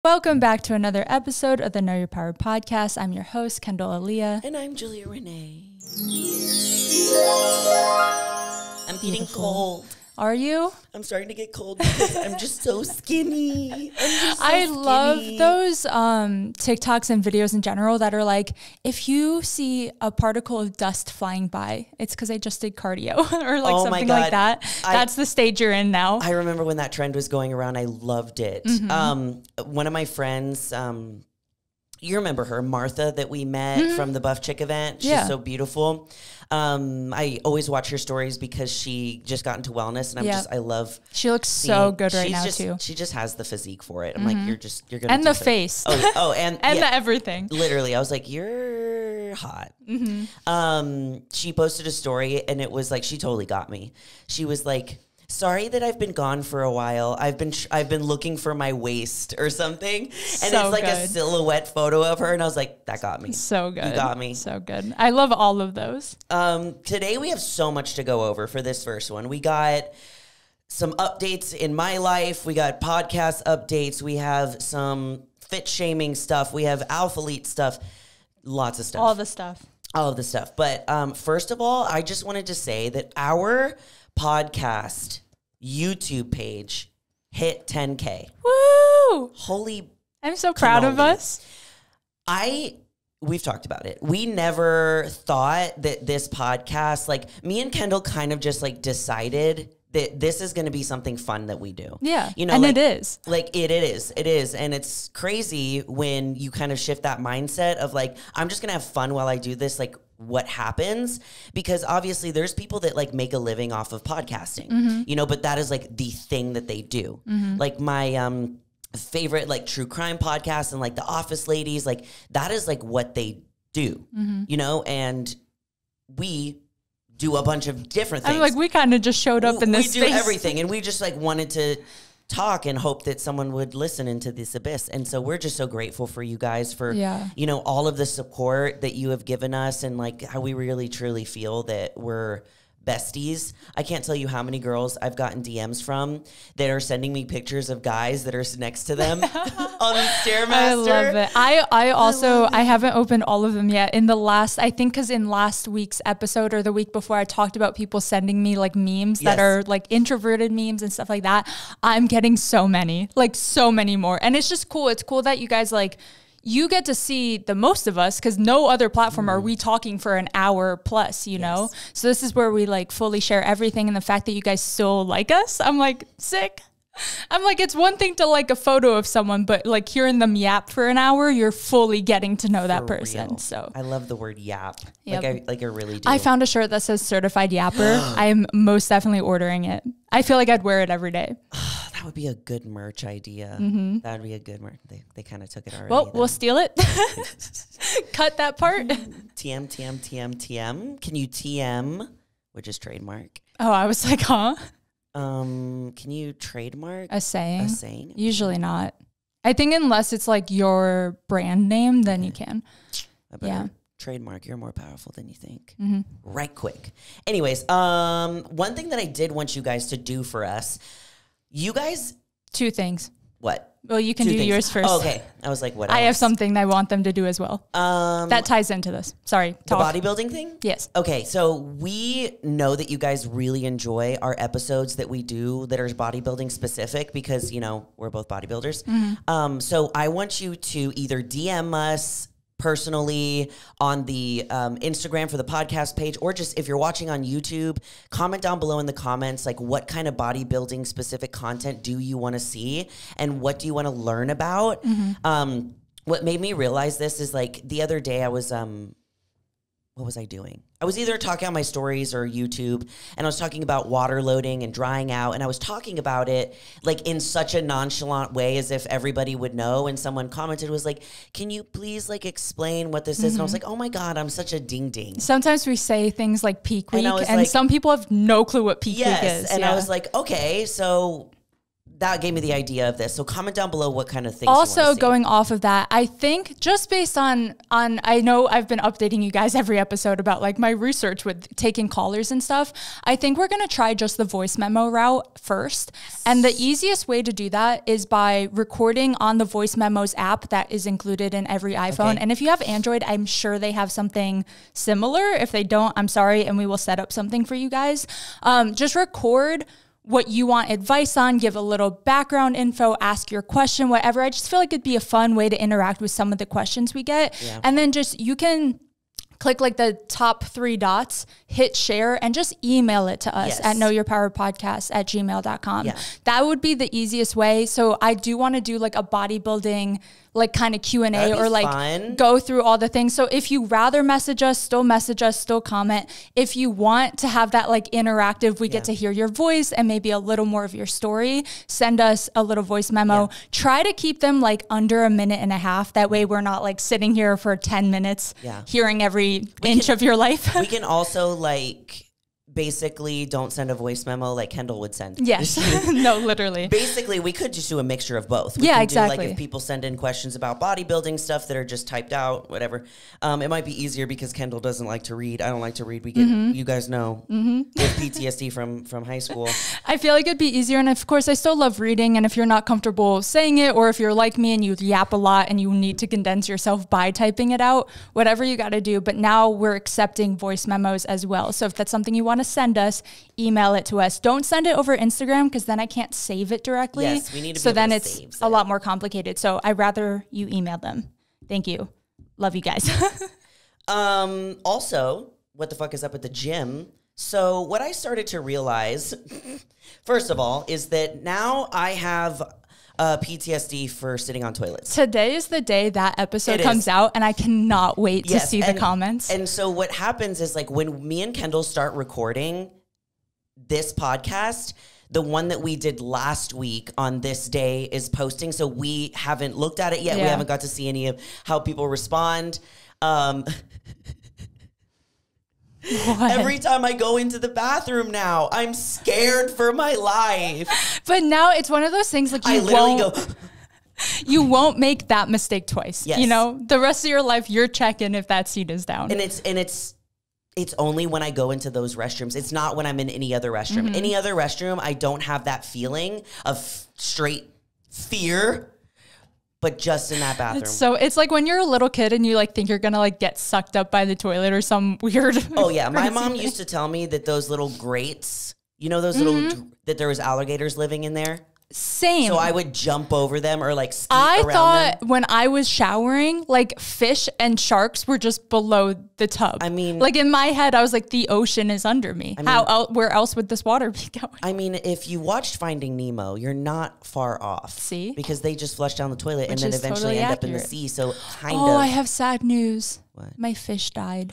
Welcome back to another episode of the Know Your Power podcast. I'm your host, Kendall Aaliyah. And I'm Julia Renee. I'm getting cold. Are you? I'm starting to get cold because I'm just so skinny. I love those TikToks and videos in general that are like, if you see a particle of dust flying by, it's because I just did cardio or like something like that. That's the stage you're in now. I remember when that trend was going around. I loved it. One of my friends, you remember her, Martha, that we met from the Buff Chick event. She's so beautiful. I always watch her stories because she just got into wellness, and I love. She looks so good right now too. She just has the physique for it. I'm like, you're gonna and the face. And the everything. Literally, I was like, you're hot. She posted a story, and it was like she totally got me. She was like, sorry that I've been gone for a while. I've been looking for my waist or something. And it's like a silhouette photo of her. And I was like, that got me. So good. You got me. So good. I love all of those. Today we have so much to go over for this first one. We got some updates in my life. We got podcast updates. We have some fit shaming stuff. We have Alphalete stuff. Lots of stuff. All the stuff. All of the stuff. But first of all, I just wanted to say that our podcast YouTube page hit 10K. Woo! Holy, I'm so proud of us. We've talked about it. We never thought that this podcast, like me and Kendall kind of just like decided that this is going to be something fun that we do. Yeah. You know, and like, it is. Like it is. And it's crazy when you kind of shift that mindset of like, I'm just going to have fun while I do this. Like, what happens, because obviously there's people that like make a living off of podcasting, you know, but that is like the thing that they do. Like my favorite like true crime podcast and like the Office Ladies, like that is like what they do, you know, and we do a bunch of different things. I'm like, we kind of just showed up in this space. We do everything, and we just like wanted to talk and hope that someone would listen into this abyss. And so we're just so grateful for you guys for, you know, all of the support that you have given us, and like how we really truly feel that we're besties. I can't tell you how many girls I've gotten DMs from that are sending me pictures of guys that are next to them on the Stairmaster. I love it. I also haven't opened all of them yet. In the last, I think because in last week's episode or the week before, I talked about people sending me like memes that are like introverted memes and stuff like that. I'm getting so many more. And it's just cool. It's cool that you guys like, you get to see the most of us because no other platform are we talking for an hour plus, you know? So this is where we like fully share everything. And the fact that you guys still like us, I'm like, sick. I'm like, it's one thing to like a photo of someone, but like hearing them yap for an hour, you're fully getting to know that person. Real. So I love the word yap. Yep. Like I really do. I found a shirt that says certified yapper. I'm most definitely ordering it. I feel like I'd wear it every day. That would be a good merch idea. That would be a good merch. They kind of took it already. Well, we'll steal it. Cut that part. TM. Can you TM, which is trademark? Oh, I was like, huh? Can you trademark a saying? A saying? Usually not. I think unless it's like your brand name, then you can. Trademark. You're more powerful than you think. Right quick. Anyways, one thing that I did want you guys to do for us, you guys. Two things. What? Well, you can do yours first. Oh, okay. I was like, what else? I have something I want them to do as well. That ties into this. Sorry. The bodybuilding thing? Yes. Okay. So we know that you guys really enjoy our episodes that we do that are bodybuilding specific because, you know, we're both bodybuilders. So I want you to either DM us personally on the Instagram for the podcast page, or just if you're watching on YouTube, comment down below in the comments, like what kind of bodybuilding specific content do you want to see and what do you want to learn about? What made me realize this is like the other day I was, what was I doing? I was either talking on my stories or YouTube, and I was talking about water loading and drying out, and I was talking about it like in such a nonchalant way as if everybody would know, and someone commented, was like, can you please like explain what this is? And I was like, oh my God, I'm such a ding-ding. Sometimes we say things like peak week, and some people have no clue what peak week is. And I was like, okay, so that gave me the idea of this. So comment down below what kind of things you want to Also, see. going off of that, I think just based on I know I've been updating you guys every episode about like my research with taking callers and stuff. I think we're going to try just the voice memo route first. Yes. And the easiest way to do that is by recording on the Voice Memos app that is included in every iPhone. Okay. And if you have Android, I'm sure they have something similar. If they don't, I'm sorry, and we will set up something for you guys. Just record what you want advice on, give a little background info, ask your question, whatever. I just feel like it'd be a fun way to interact with some of the questions we get. Yeah. And then just, you can click like the top 3 dots, hit share, and just email it to us at knowyourpowerpodcast@gmail.com. Yeah. That would be the easiest way. So I do want to do like a bodybuilding, like kind of Q&A or like go through all the things. So if you rather message us, still comment. If you want to have that like interactive, we get to hear your voice and maybe a little more of your story, send us a little voice memo. Try to keep them like under 1.5 minutes. That way we're not like sitting here for 10 minutes hearing every inch of your life. We can also like basically don't send a voice memo like Kendall would send. Yes. No, literally. Basically, we could just do a mixture of both. We can do, like if people send in questions about bodybuilding stuff that are just typed out, whatever. It might be easier because Kendall doesn't like to read. I don't like to read. We get, you guys know, with PTSD from high school. I feel like it'd be easier. And of course, I still love reading. And if you're not comfortable saying it, or if you're like me and you yap a lot and you need to condense yourself by typing it out, whatever you got to do. But now we're accepting voice memos as well. So if that's something you want to send us, email it to us. Don't send it over Instagram because then I can't save it directly. Yes, we need to be so able then to it's save a lot more complicated. So I'd rather you email them. Thank you. Love you guys. Also, what the fuck is up at the gym? So what I started to realize, first of all, is that now I have PTSD for sitting on toilets. Today is the day that episode comes out, and I cannot wait to see the comments. And so what happens is, like, when me and Kendall start recording this podcast, the one that we did last week on this day is posting. So we haven't looked at it yet. We haven't got to see any of how people respond. Every time I go into the bathroom now, I'm scared for my life. But now it's one of those things like you won't make that mistake twice. Yes. You know, the rest of your life, you're checking if that seat is down. And it's only when I go into those restrooms. It's not when I'm in any other restroom. Any other restroom, I don't have that feeling of straight fear. But just in that bathroom. So it's like when you're a little kid and you like think you're gonna like get sucked up by the toilet or some weird. Oh yeah, my mom used to tell me that those little grates, you know, those little that there was alligators living in there. Same. So I would jump over them or like skeet I around thought them. When I was showering, like fish and sharks were just below the tub. I mean, like in my head, I was like, the ocean is under me. I mean, where else would this water be going? I mean, if you watched Finding Nemo, you're not far off. See? Because they just flush down the toilet and then eventually end up in the sea. So kind of. Oh, I have sad news. What? My fish died.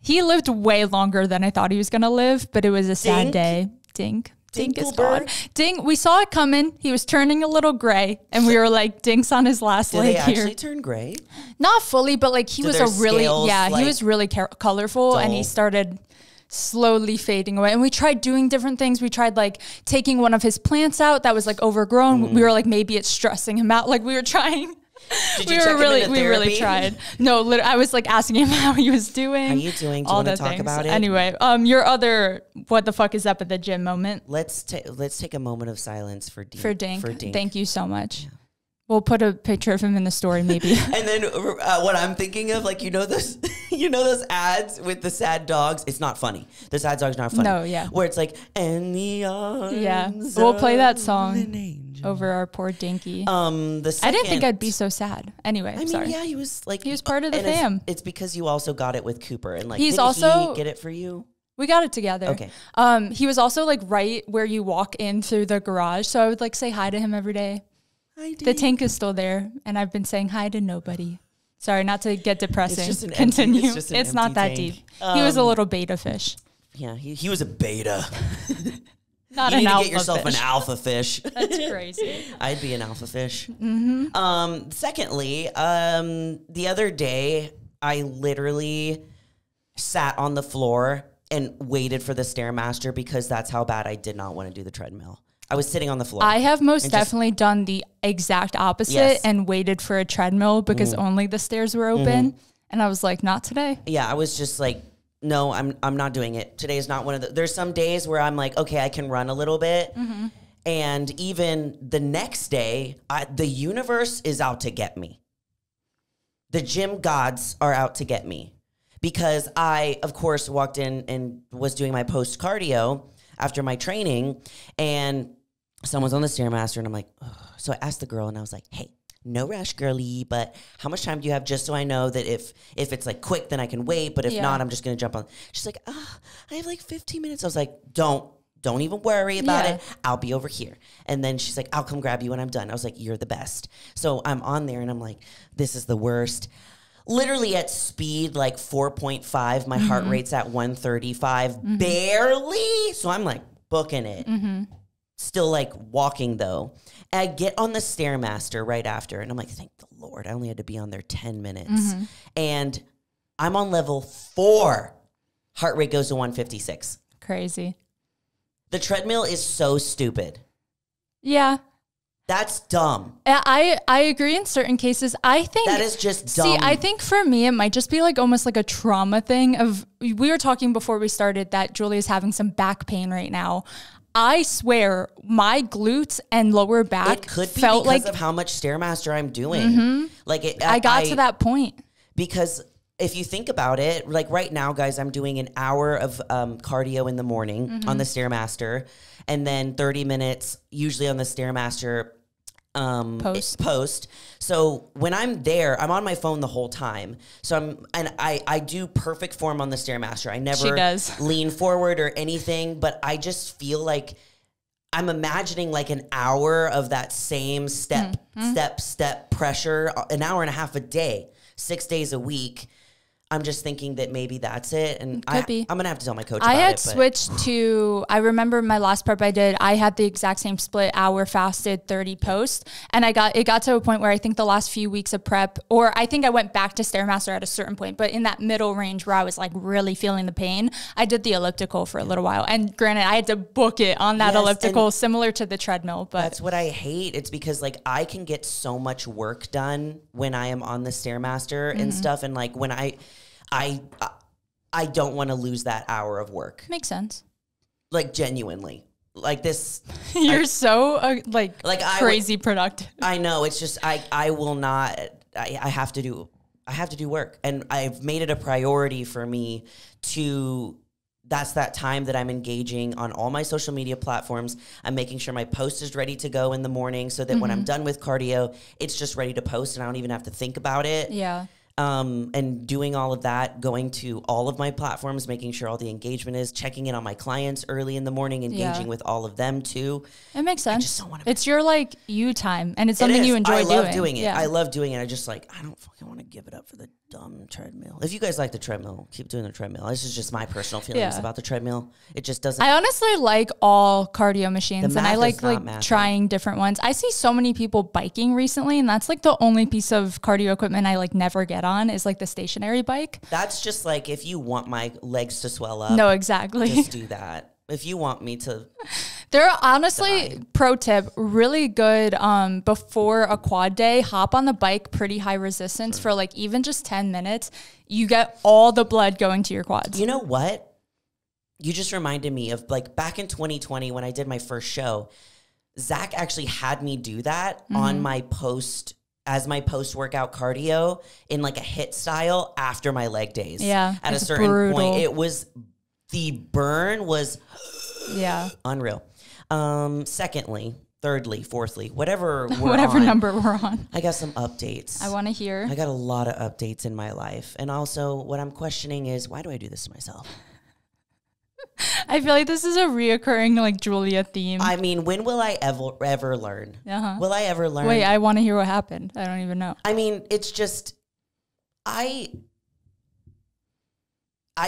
He lived way longer than I thought he was going to live, but it was a sad day. Dink. Dink is gone. Dink, we saw it coming. He was turning a little gray, and we were like, Dink's on his last leg here. Did they actually turn gray? Not fully, but like he was a really, he was really colorful, dull. And he started slowly fading away. And we tried doing different things. We tried like taking one of his plants out that was like overgrown. We were like, maybe it's stressing him out. Like we were trying. Did you check him into therapy? We really tried. No, I was like asking him how he was doing. How you doing? Do you want to talk about it? Anyway, your other what the fuck is up at the gym moment. Let's take a moment of silence for Dink. For Dink. Thank you so much. Yeah. We'll put a picture of him in the story, maybe. And then what I'm thinking of, like, you know those ads with the sad dogs. It's not funny. The sad dog's not funny. No, yeah. Where it's like, and the arms. Yeah, we'll play that song over our poor Dinky. I didn't think I'd be so sad. Anyway, I mean, sorry. yeah, he was part of the fam. It's because you also got it with Cooper, and like, didn't he get it for you? We got it together. Okay. He was also like right where you walk in through the garage, so I would like say hi to him every day. The tank is still there, and I've been saying hi to nobody. Sorry, not to get depressing. It's just an Continue. Empty, it's not that tank. Deep. He was a little beta fish. Yeah, he was a beta. Not you an need alpha to get yourself fish. an alpha fish. That's crazy. I'd be an alpha fish. Secondly, the other day, I literally sat on the floor and waited for the Stairmaster because that's how bad I did not want to do the treadmill. I was sitting on the floor. I have most definitely done the exact opposite and waited for a treadmill because only the stairs were open. And I was like, not today. Yeah, I was just like, no, I'm not doing it. Today is not one of the, there's some days where I'm like, okay, I can run a little bit. And even the next day, the universe is out to get me. The gym gods are out to get me. Because I, of course, walked in and was doing my post cardio after my training, and someone's on the Stairmaster, and I'm like, ugh. So I asked the girl, and I was like, hey, no rush, girly, but how much time do you have, just so I know that if it's like quick, then I can wait, but if not, I'm just going to jump on. She's like, I have like 15 minutes. I was like, don't even worry about it. I'll be over here. And then she's like, I'll come grab you when I'm done. I was like, you're the best. So I'm on there, and I'm like, this is the worst. Literally at speed, like 4.5. My heart rate's at 135, barely. So I'm like booking it. Still like walking though. And I get on the Stairmaster right after, and I'm like, thank the Lord. I only had to be on there 10 minutes. And I'm on level 4. Heart rate goes to 156. Crazy. The treadmill is so stupid. Yeah. That's dumb. I agree in certain cases. I think that is just dumb. See, I think for me, it might just be like almost like a trauma thing of, we were talking before we started that Julie is having some back pain right now. I swear my glutes and lower back it could be felt because like of how much Stairmaster I'm doing. Like I got to that point. Because if you think about it, like right now, guys, I'm doing an hour of cardio in the morning on the Stairmaster, and then 30 minutes usually on the Stairmaster post. So when I'm there, I'm on my phone the whole time. So I do perfect form on the Stairmaster. I never lean forward or anything, but I just feel like I'm imagining like an hour of that same step pressure, an hour and a half a day, 6 days a week. I'm just thinking that maybe that's it. And I'm going to have to tell my coach about it. I had switched to, I remember my last prep I did, I had the exact same split, hour fasted, 30 post. And it got to a point where I think the last few weeks of prep, or I think I went back to Stairmaster at a certain point, but in that middle range where I was like really feeling the pain, I did the elliptical for a little while. And granted, I had to book it on that elliptical, similar to the treadmill. But that's what I hate. It's because like I can get so much work done when I am on the Stairmaster and stuff. And like when I don't want to lose that hour of work. Makes sense. Like genuinely, like this. You're so crazy productive. I know. It's just I will not. I have to do work, and I've made it a priority for me to. That's that time that I'm engaging on all my social media platforms. I'm making sure my post is ready to go in the morning, so that when I'm done with cardio, it's just ready to post, and I don't even have to think about it. Yeah. And doing all of that, going to all of my platforms, making sure all the engagement is, checking in on my clients early in the morning, engaging with all of them too. It makes sense. I just don't want to. It's your like you time, and it's something you enjoy doing. I love doing it. Yeah. I love doing it. I just like, I don't fucking want to give it up for the dumb treadmill. If you guys like the treadmill, keep doing the treadmill. This is just my personal feelings about the treadmill. It just doesn't. I honestly like all cardio machines, and I like mathing. trying different ones. I see so many people biking recently, and that's like the only piece of cardio equipment I like never get on is like the stationary bike. That's just like if you want my legs to swell up. No, exactly. Just do that. If you want me to. They're honestly, pro tip, really good before a quad day, hop on the bike, pretty high resistance for like even just 10 minutes. You get all the blood going to your quads. You know what? You just reminded me of like back in 2020 when I did my first show, Zach actually had me do that on my as my post-workout cardio in like a HIIT style after my leg days. Yeah. At a certain point, it was, the burn was unreal. Secondly, thirdly, fourthly, whatever number we're on. I got some updates. I want to hear. I got a lot of updates in my life. And also what I'm questioning is, why do I do this to myself? I feel like this is a reoccurring like Julia theme. I mean, when will I ever learn? Will I ever learn? Wait, I want to hear what happened. I don't even know. I mean, it's just, I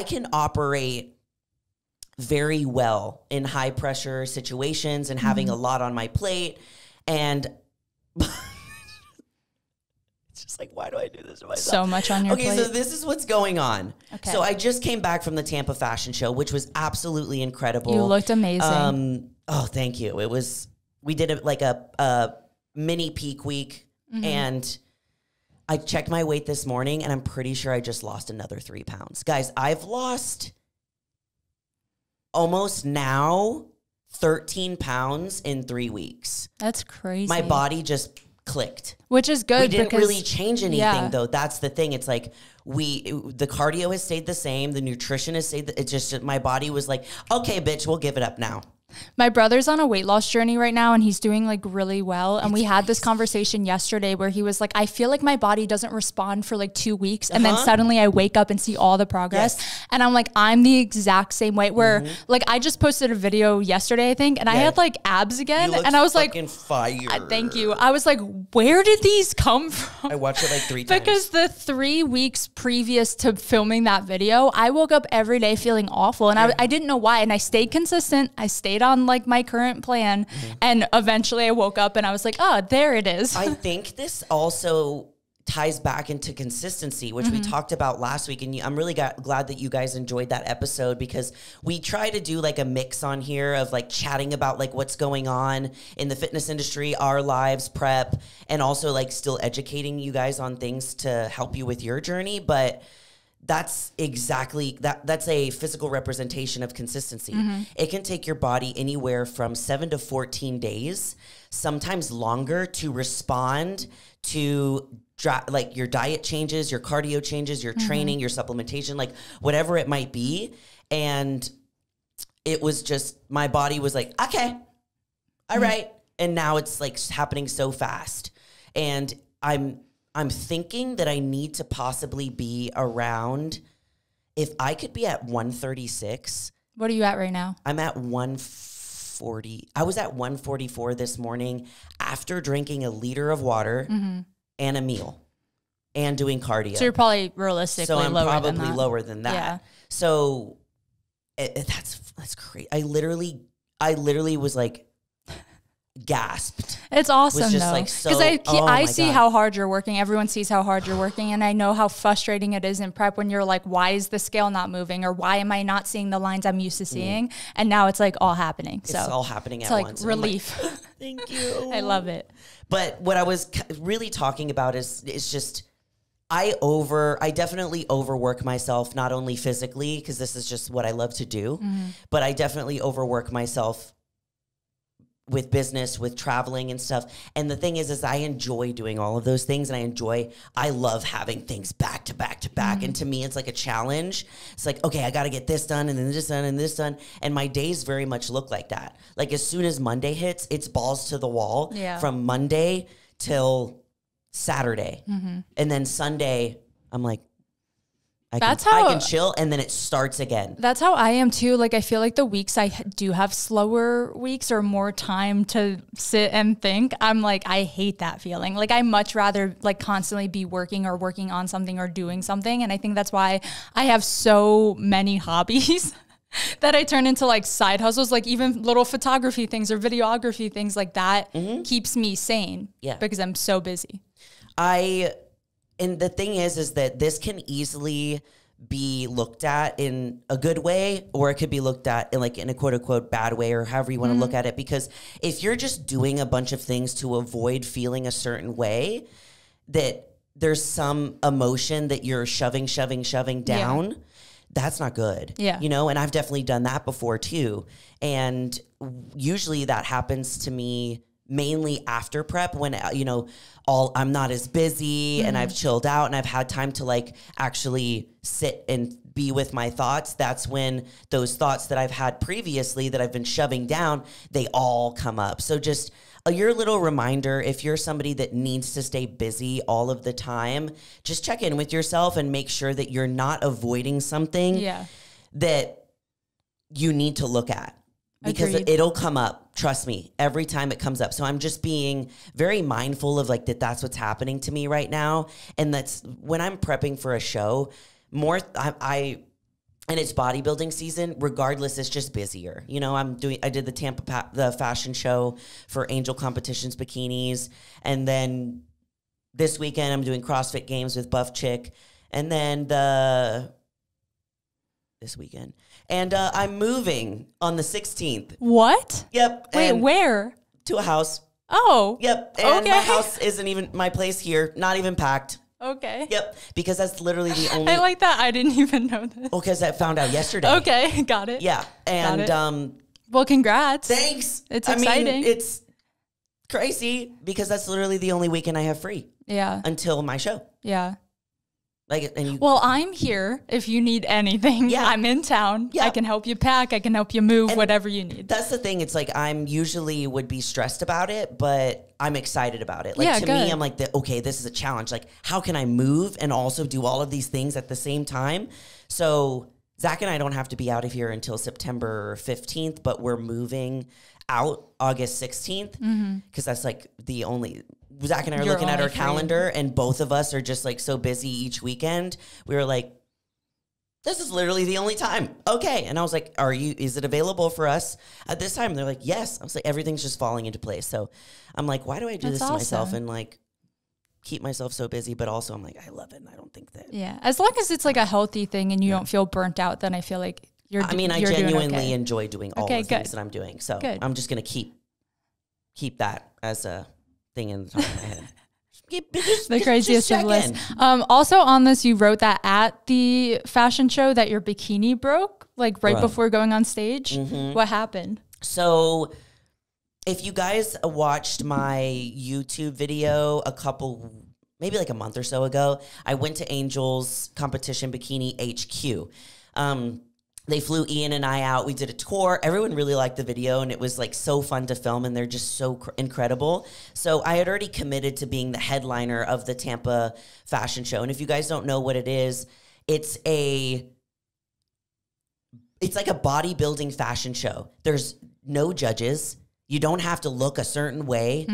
can operate very well in high pressure situations and having a lot on my plate. And just like, why do I do this to myself? So much on your plate. Okay, so this is what's going on. Okay. So I just came back from the Tampa fashion show, which was absolutely incredible. You looked amazing. Oh, thank you. We did a mini peak week, and I checked my weight this morning, and I'm pretty sure I just lost another 3 pounds. Guys, I've lost almost now 13 pounds in 3 weeks. That's crazy. My body just clicked. Which is good. We didn't really change anything, yeah. though. That's the thing. It's like the cardio has stayed the same. The nutrition has stayed. It's just my body was like, okay, bitch, we'll give it up now. My brother's on a weight loss journey right now, and he's doing like really well. And we had this conversation yesterday where he was like, I feel like my body doesn't respond for like 2 weeks. And then suddenly I wake up and see all the progress. Yes. And I'm like, I'm the exact same way where like I just posted a video yesterday, I think, and I had like abs again. And I was like, fire. Thank you. I was like, where did these come from? I watched it like 3 times. Because the 3 weeks previous to filming that video, I woke up every day feeling awful. And I didn't know why. And I stayed consistent. I stayed on like my current plan, and eventually I woke up and I was like, oh, there it is. I think this also ties back into consistency, which we talked about last week, and I'm really glad that you guys enjoyed that episode, because we try to do like a mix on here of like chatting about like what's going on in the fitness industry, our lives, prep, and also like still educating you guys on things to help you with your journey. But that's exactly that's a physical representation of consistency. It can take your body anywhere from 7 to 14 days, sometimes longer, to respond to like your diet changes, your cardio changes, your training, your supplementation, like whatever it might be. And it was just, my body was like, okay, all right. And now it's like happening so fast. And I'm thinking that I need to possibly be around, if I could be at 136. What are you at right now? I'm at 140. I was at 144 this morning after drinking a liter of water and a meal and doing cardio. So you're probably realistically lower than that. So I'm probably lower than that. Yeah. So that's crazy. I literally was like, gasped. It's awesome was just though, like so, because I see God. how hard you're working. Everyone sees how hard you're working, and I know how frustrating it is in prep when you're like, why is the scale not moving, or why am I not seeing the lines I'm used to seeing? And now it's like all happening. So it's all happening at like once. Relief. Like, thank you. I love it. But what I was really talking about is just I definitely overwork myself, not only physically, because this is just what I love to do, but I definitely overwork myself with business, with traveling and stuff. And the thing is I enjoy doing all of those things, and I love having things back to back to back. And to me, it's like a challenge. It's like, okay, I got to get this done and then this done and this done. And my days very much look like that. Like as soon as Monday hits, it's balls to the wall from Monday till Saturday. And then Sunday, I'm like, I can chill, and then it starts again. That's how I am too. Like I feel like the weeks I do have slower weeks or more time to sit and think, I'm like, I hate that feeling. Like I much rather like constantly be working or working on something or doing something. And I think that's why I have so many hobbies that I turn into like side hustles, like even little photography things or videography things like that keeps me sane because I'm so busy. And the thing is that this can easily be looked at in a good way, or it could be looked at in a quote unquote bad way, or however you want to look at it. Because if you're just doing a bunch of things to avoid feeling a certain way, that there's some emotion that you're shoving down, that's not good. Yeah. You know, and I've definitely done that before too. And usually that happens to me mainly after prep, when, you know, I'm not as busy and I've chilled out and I've had time to like actually sit and be with my thoughts. That's when those thoughts that I've had previously that I've been shoving down, they all come up. So just your little reminder, if you're somebody that needs to stay busy all of the time, just check in with yourself and make sure that you're not avoiding something that you need to look at. Because it'll come up, trust me, every time it comes up. So I'm just being very mindful of like that's what's happening to me right now. And that's when I'm prepping for a show, and it's bodybuilding season, regardless, it's just busier. You know, I did the Tampa, the fashion show for Angel Competitions bikinis. And then this weekend I'm doing CrossFit Games with Buff Chick, and then this weekend, and I'm moving on the 16th. What? Yep. Wait, where? To a house. Oh. Yep. And my house isn't even, my place here, not even packed. Okay. Yep. Because that's literally the only. I like that. I didn't even know that. Oh, because I found out yesterday. Okay. Got it. Yeah. And well, congrats. Thanks. It's exciting. I mean, it's crazy because that's literally the only weekend I have free. Yeah. Until my show. Yeah. Like, well, I'm here if you need anything. Yeah. I'm in town. Yeah. I can help you pack. I can help you move, whatever you need. That's the thing. It's like I'm usually would be stressed about it, but I'm excited about it. Like me, I'm like, okay, this is a challenge. Like, how can I move and also do all of these things at the same time? So Zach and I don't have to be out of here until September 15th, but we're moving out August 16th because that's like the only... Zach and I are looking at our calendar, and both of us are just like so busy each weekend. We were like, this is literally the only time. Okay. And I was like, is it available for us at this time? And they're like, yes. I was like, everything's just falling into place. So I'm like, why do I do this to myself and like keep myself so busy? But also I'm like, I love it. And I don't think that. Yeah. As long as it's like a healthy thing and you don't feel burnt out, then I feel like I genuinely enjoy doing all the things that I'm doing. So I'm just going to keep that as a thing in the top of my head. The craziest of lists. Also on this, you wrote that at the fashion show that your bikini broke, like right before going on stage. What happened? So if you guys watched my YouTube video maybe like a month or so ago, I went to Angel's Competition Bikini HQ. They flew Ian and I out. We did a tour. Everyone really liked the video, and it was like so fun to film, and they're just so incredible. So I had already committed to being the headliner of the Tampa fashion show. And if you guys don't know what it is, it's like a bodybuilding fashion show. There's no judges. You don't have to look a certain way.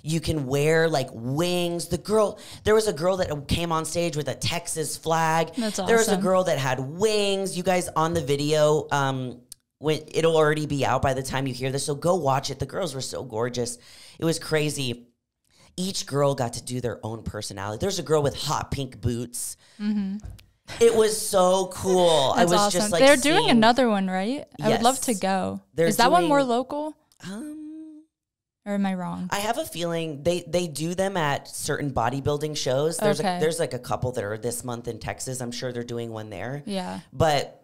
You can wear like wings. There was a girl that came on stage with a Texas flag. That's awesome. There was a girl that had wings. You guys on the video, it'll already be out by the time you hear this. So go watch it. The girls were so gorgeous. It was crazy. Each girl got to do their own personality. There's a girl with hot pink boots. It was so cool. That's I was awesome. just like, they're doing another one, right? Yes. I would love to go. Is that one more local? Or am I wrong? I have a feeling they do them at certain bodybuilding shows. There's like a couple that are this month in Texas. I'm sure they're doing one there. Yeah. But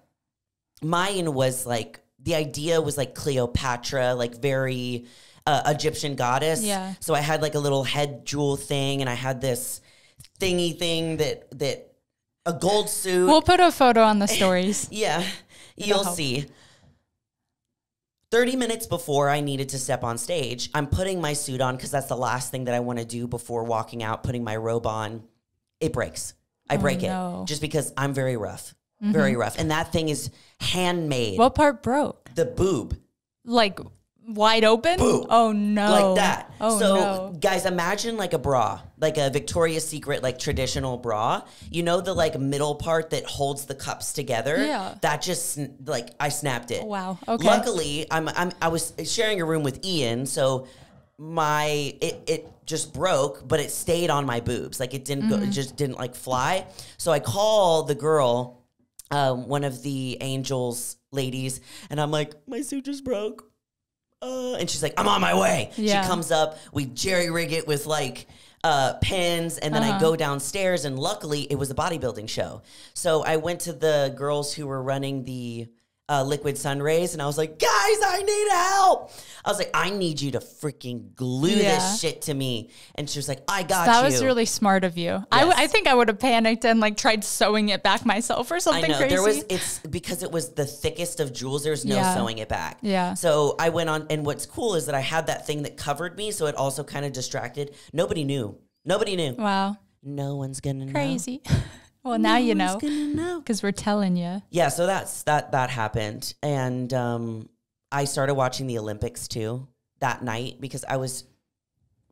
mine was like, the idea was like Cleopatra, like very Egyptian goddess. Yeah. So I had like a little head jewel thing, and I had this thingy thing that a gold suit. We'll put a photo on the stories. Yeah. You'll see. 30 minutes before I needed to step on stage, I'm putting my suit on because that's the last thing that I want to do before walking out, putting my robe on. It breaks. I break it just because I'm very rough, very rough. And that thing is handmade. What part broke? The boob. Like wide open? Boob. Oh, no. Like that. Oh, so, no. Guys, imagine like a bra, like a Victoria's Secret, like traditional bra. You know the like middle part that holds the cups together? Yeah. That just like I snapped it. Wow. Okay. Luckily, I was sharing a room with Ian, so it just broke, but it stayed on my boobs. Like it didn't go, it just didn't like fly. So I call the girl, one of the Angels ladies, and I'm like, my suit just broke. And she's like, I'm on my way. Yeah. She comes up, we jerry rig it with like pins, and then I go downstairs, and luckily it was a bodybuilding show. So I went to the girls who were running the Liquid Sun Rays, and I was like, guys, I need help. I was like, I need you to freaking glue this shit to me. And she was like, I got you. That was really smart of you. Yes. I think I would have panicked and like tried sewing it back myself or something crazy. It's because it was the thickest of jewels. There's no sewing it back. Yeah. So I went on, and what's cool is that I had that thing that covered me, so it also kind of distracted. Nobody knew. Wow. No one's gonna know. Crazy. Well, now you know, because we're telling you. Yeah, so that happened, and I started watching the Olympics too that night because I was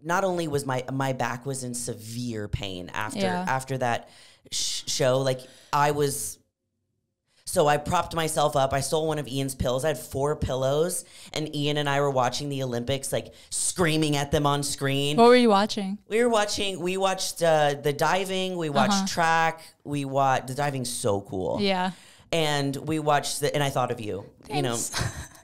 not only was my back was in severe pain after that show, like I was. So I propped myself up. I stole one of Ian's pillows. I had 4 pillows, and Ian and I were watching the Olympics, like screaming at them on screen. What were you watching? We watched the diving. We watched track. The diving's so cool. Yeah. And we watched and I thought of you. Thanks. You know,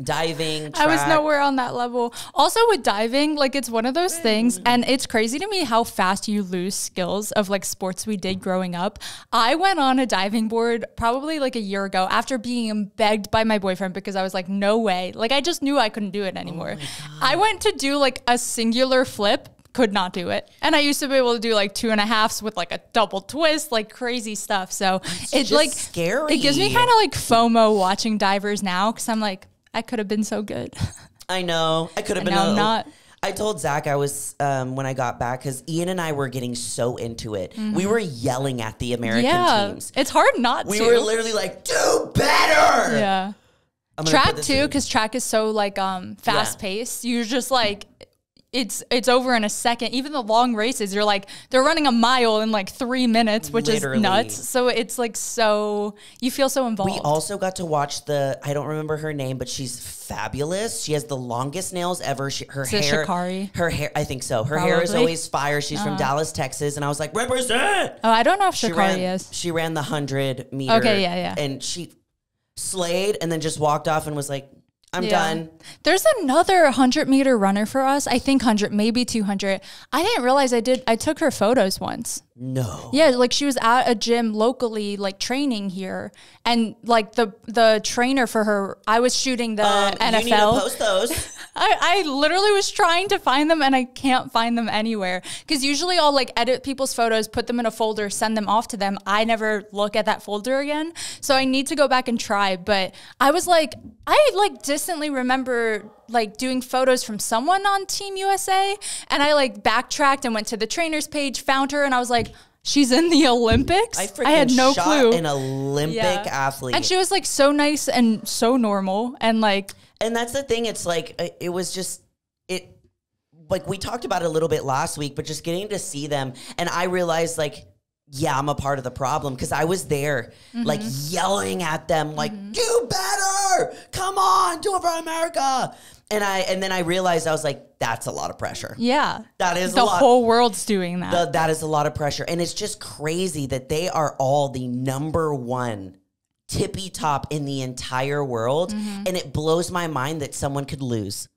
diving, track. I was nowhere on that level. Also with diving, like it's one of those things, and it's crazy to me how fast you lose skills of like sports we did growing up. I went on a diving board probably like a year ago after being begged by my boyfriend because I was like, no way. Like I just knew I couldn't do it anymore. I went to do like a singular flip. Could not do it. And I used to be able to do like 2.5s with like a double twist, like crazy stuff. So it's like scary. It gives me kind of like FOMO watching divers now because I'm like, I could have been so good. I know. I could have been. No, I'm not. I told Zach I was when I got back because Ian and I were getting so into it. We were yelling at the American teams. It's hard not to. We were literally like, do better. Yeah. Track too, because track is so like fast paced. You're just like, it's over in a second. Even the long races, you're like, they're running a mile in like 3 minutes, which Literally. is nuts. So it's like you feel so involved. We also got to watch I don't remember her name, but she's fabulous. She has the longest nails ever. Her hair, Shikari? Her hair, I think so. Her hair is always fire. She's from Dallas, Texas. And I was like, represent. Oh, I don't know if Shikari is. She ran the 100 meter. Okay, yeah. And she slayed and then just walked off and was like, I'm done. There's another 100-meter runner for us. I think 100, maybe 200. I didn't realize I took her photos once. No. Yeah, like she was at a gym locally, like training here, and like the trainer for her, I was shooting the NFL. You need to post those. I literally was trying to find them and I can't find them anywhere. Because usually I'll like edit people's photos, put them in a folder, send them off to them. I never look at that folder again. So I need to go back and try. But I was like, I like distantly remember like doing photos from someone on Team USA. And I like backtracked and went to the trainer's page, found her, and I was like, she's in the Olympics? I had no clue. An Olympic athlete. And she was like so nice and so normal and like. And that's the thing. It's like, it was just, like we talked about it a little bit last week, but just getting to see them. And I realized like, yeah, I'm a part of the problem because I was there like yelling at them like, do better. Come on, do it for America. And then I realized I was like, that's a lot of pressure. Yeah. That is the whole world's doing that. That is a lot of pressure. And it's just crazy that they are all the #1 tippy top in the entire world. And it blows my mind that someone could lose.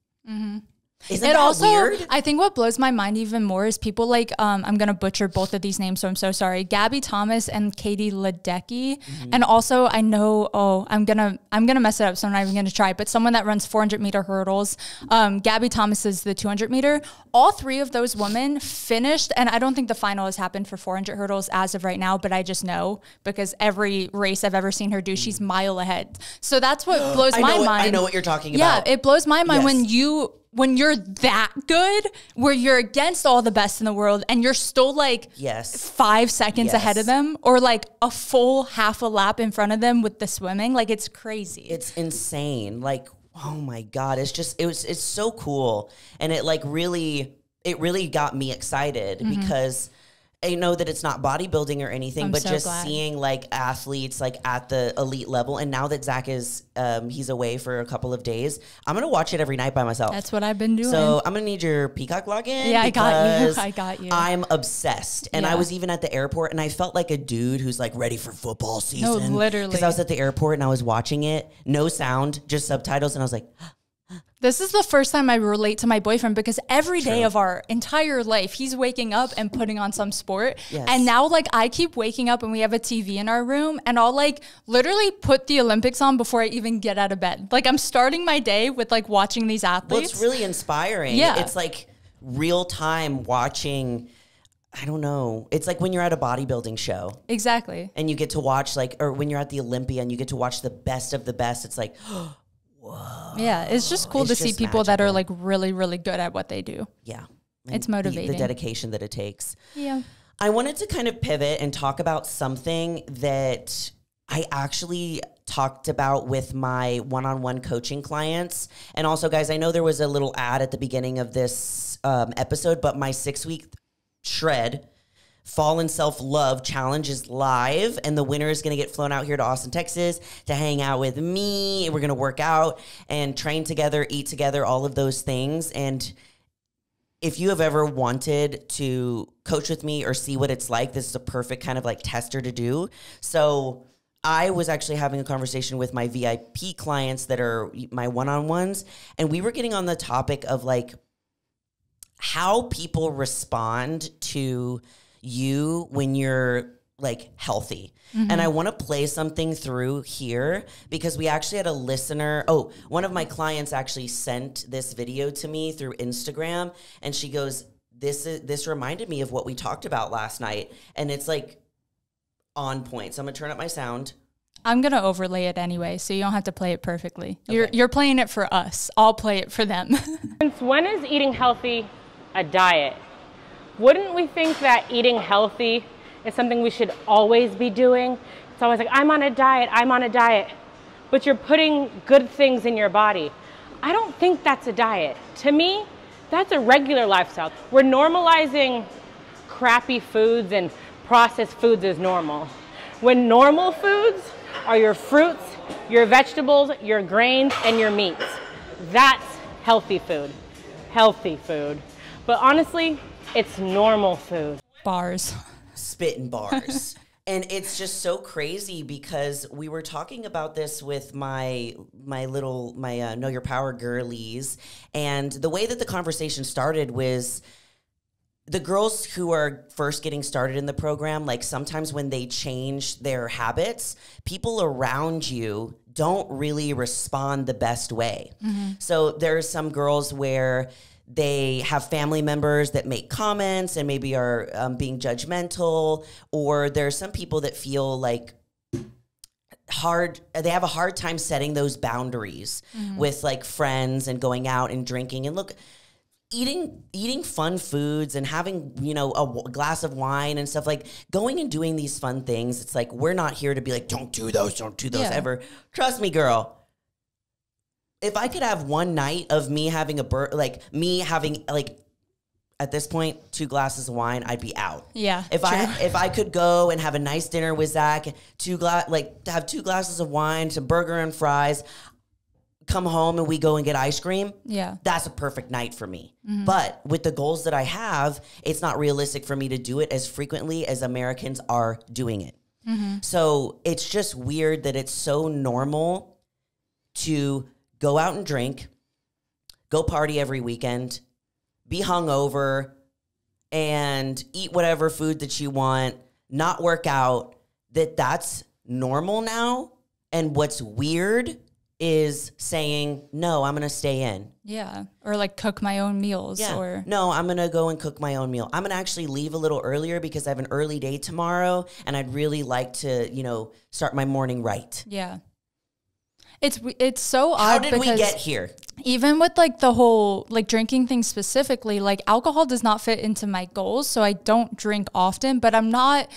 Isn't that weird? I think what blows my mind even more is people like, I'm going to butcher both of these names, so I'm so sorry. Gabby Thomas and Katie Ledecky. And also I know, I'm going to mess it up, so I'm not even going to try, but someone that runs 400-meter hurdles. Gabby Thomas is the 200-meter. All 3 of those women finished, and I don't think the final has happened for 400 hurdles as of right now, but I just know because every race I've ever seen her do, she's mile ahead. So that's what blows my mind. I know what you're talking about. Yeah, it blows my mind when you're that good, where you're against all the best in the world and you're still like 5 seconds ahead of them or like a full half a lap in front of them with the swimming. Like it's crazy. It's insane. Like, oh my God. It's so cool. And it really got me excited because I know that it's not bodybuilding or anything, but so just seeing like athletes like at the elite level. And now that Zach is, he's away for a couple of days, I'm going to watch it every night by myself. That's what I've been doing. So I'm going to need your Peacock login. Yeah, I got you. I'm obsessed. And I was even at the airport and I felt like a dude who's like ready for football season. No, literally. Because I was at the airport and I was watching it, no sound, just subtitles. And I was like, this is the first time I relate to my boyfriend because every day of our entire life, he's waking up and putting on some sport. Yes. And now like I keep waking up and we have a TV in our room and I'll like literally put the Olympics on before I even get out of bed. Like I'm starting my day with like watching these athletes. Well, it's really inspiring. Yeah. It's like real time watching. I don't know. It's like when you're at a bodybuilding show. Exactly. And you get to watch like, or when you're at the Olympia and you get to watch the best of the best. It's like, whoa. Yeah, it's just cool to see people that are like really, really good at what they do. Yeah. It's motivating. The dedication that it takes. Yeah. I wanted to kind of pivot and talk about something that I actually talked about with my one-on-one coaching clients. And also, guys, I know there was a little ad at the beginning of this episode, but my 6-week shred Fall in Self-Love Challenge is live, and the winner is going to get flown out here to Austin, Texas to hang out with me. We're going to work out and train together, eat together, all of those things. And if you have ever wanted to coach with me or see what it's like, this is a perfect kind of like tester to do. So I was actually having a conversation with my VIP clients that are my one-on-ones, and we were getting on the topic of like how people respond to you when you're like healthy. And I want to play something through here because we actually had a listener. Oh, one of my clients actually sent this video to me through Instagram, and she goes, this reminded me of what we talked about last night. And it's like on point. So I'm gonna turn up my sound. I'm gonna overlay it anyway, so you don't have to play it perfectly. Okay. You're playing it for us. I'll play it for them. Since when is eating healthy a diet? Wouldn't we think that eating healthy is something we should always be doing? It's always like, I'm on a diet, I'm on a diet. But you're putting good things in your body. I don't think that's a diet. To me, that's a regular lifestyle. We're normalizing crappy foods and processed foods as normal. When normal foods are your fruits, your vegetables, your grains, and your meats. That's healthy food. Healthy food. But honestly, it's normal food. Bars. Spitting bars. And it's just so crazy because we were talking about this with my Know Your Power girlies. And the way that the conversation started was the girls who are first getting started in the program, like sometimes when they change their habits, people around you don't really respond the best way. So there are some girls where they have family members that make comments and maybe are being judgmental, or there's some people that feel like they have a hard time setting those boundaries with like friends and going out and drinking. And look, eating fun foods and having, you know, a glass of wine and stuff, like going and doing these fun things. It's like, we're not here to be like, don't do those ever. Trust me, girl. If I could have one night of me having at this point 2 glasses of wine, I'd be out. Yeah. If I could go and have a nice dinner with Zach, have 2 glasses of wine, some burger and fries, come home and we go and get ice cream. Yeah. That's a perfect night for me. But with the goals that I have, it's not realistic for me to do it as frequently as Americans are doing it. So it's just weird that it's so normal to go out and drink, go party every weekend, be hungover, and eat whatever food that you want, not work out, that's normal now. And what's weird is saying, no, I'm going to stay in. Yeah. Or like cook my own meals. Yeah. Or no, I'm going to go and cook my own meal. I'm going to actually leave a little earlier because I have an early day tomorrow, and I'd really like to, you know, start my morning right. Yeah. It's so odd. How did we get here? Even with like the whole like drinking thing specifically, like alcohol does not fit into my goals, so I don't drink often, but I'm not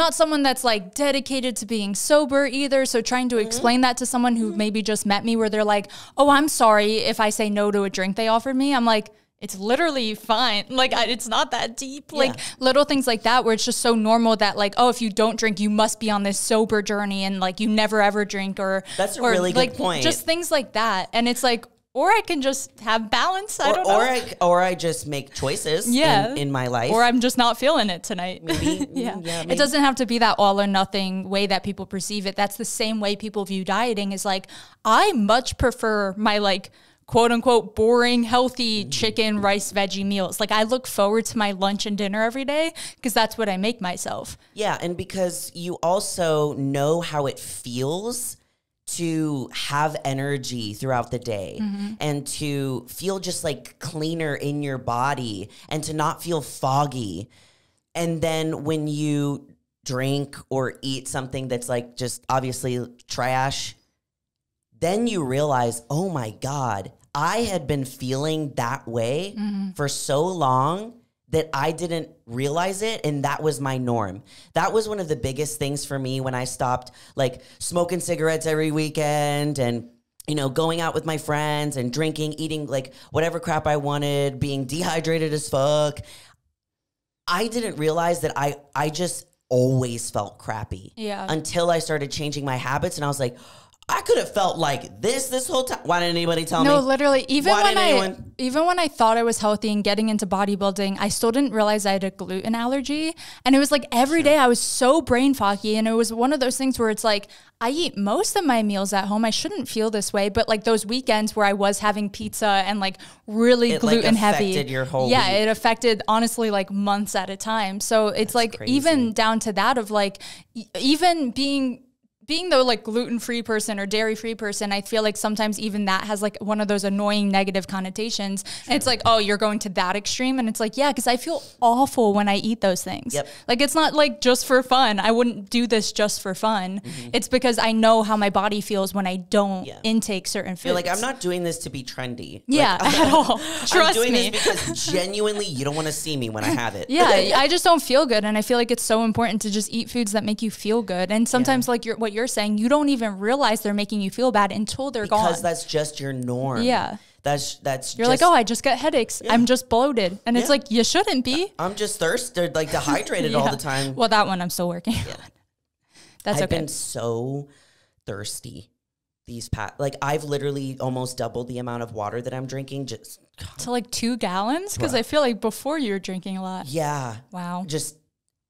someone that's like dedicated to being sober either. So trying to explain that to someone who maybe just met me where they're like, "Oh, I'm sorry if I say no to a drink they offered me." I'm like, it's literally fine. Like, it's not that deep. Like, little things like that where it's just so normal that, like, oh, if you don't drink, you must be on this sober journey and, like, you never ever drink or... That's a really good point. Just things like that. And it's like, or I can just have balance. I don't know. Or I just make choices in my life. Or I'm just not feeling it tonight. Maybe. Maybe. Maybe. It doesn't have to be that all or nothing way that people perceive it. That's the same way people view dieting is like, I much prefer my, like, quote unquote boring, healthy chicken, rice, veggie meals. Like I look forward to my lunch and dinner every day because that's what I make myself. Yeah. And because you also know how it feels to have energy throughout the day and to feel just like cleaner in your body and to not feel foggy. And then when you drink or eat something that's like just obviously trash, then you realize, oh my God, I had been feeling that way for so long that I didn't realize it, and that was my norm. That was one of the biggest things for me when I stopped like smoking cigarettes every weekend and, you know, going out with my friends and drinking, eating like whatever crap I wanted, being dehydrated as fuck. I didn't realize that I just always felt crappy. Yeah. Until I started changing my habits, and I was like, I could have felt like this whole time. Why didn't anybody tell me? No, literally, even when I thought I was healthy and getting into bodybuilding, I still didn't realize I had a gluten allergy. And it was like every day I was so brain foggy. And it was one of those things where it's like, I eat most of my meals at home. I shouldn't feel this way. But like those weekends where I was having pizza and like really gluten heavy. Affected your whole week. It affected honestly like months at a time. So it's like crazy. Even down to that of like, even being the like gluten-free person or dairy-free person, I feel like sometimes even that has like one of those annoying negative connotations. And it's like, oh, you're going to that extreme. And it's like, yeah, because I feel awful when I eat those things. Yep. Like it's not like just for fun. I wouldn't do this just for fun. It's because I know how my body feels when I don't intake certain foods. You're like, I'm not doing this to be trendy. Yeah, like, at all. Trust I'm doing me. this because genuinely you don't want to see me when I have it. Yeah, I just don't feel good. And I feel like it's so important to just eat foods that make you feel good. And sometimes like what you're saying, you don't even realize they're making you feel bad until they're gone. Because that's just your norm. Yeah. That's you're like, oh, I just got headaches. I'm just bloated. And it's like, you shouldn't be. I'm just thirsty, like dehydrated all the time. Well, that one I'm still working on. That's I've been so thirsty these past, like I've literally almost doubled the amount of water that I'm drinking. Just to like 2 gallons? Because I feel like before you were drinking a lot. Yeah. Wow. Just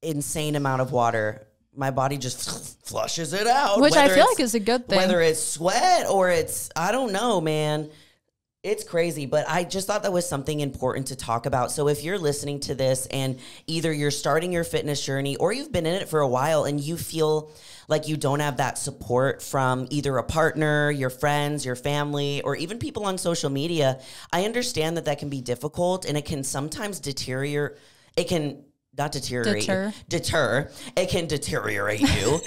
insane amount of water. My body just flushes it out. Which I feel like is a good thing. Whether it's sweat or it's, I don't know, man. It's crazy, but I just thought that was something important to talk about. So if you're listening to this and either you're starting your fitness journey or you've been in it for a while and you feel like you don't have that support from either a partner, your friends, your family, or even people on social media, I understand that can be difficult and it can sometimes deteriorate. It can not deteriorate. Deter. It can deteriorate you.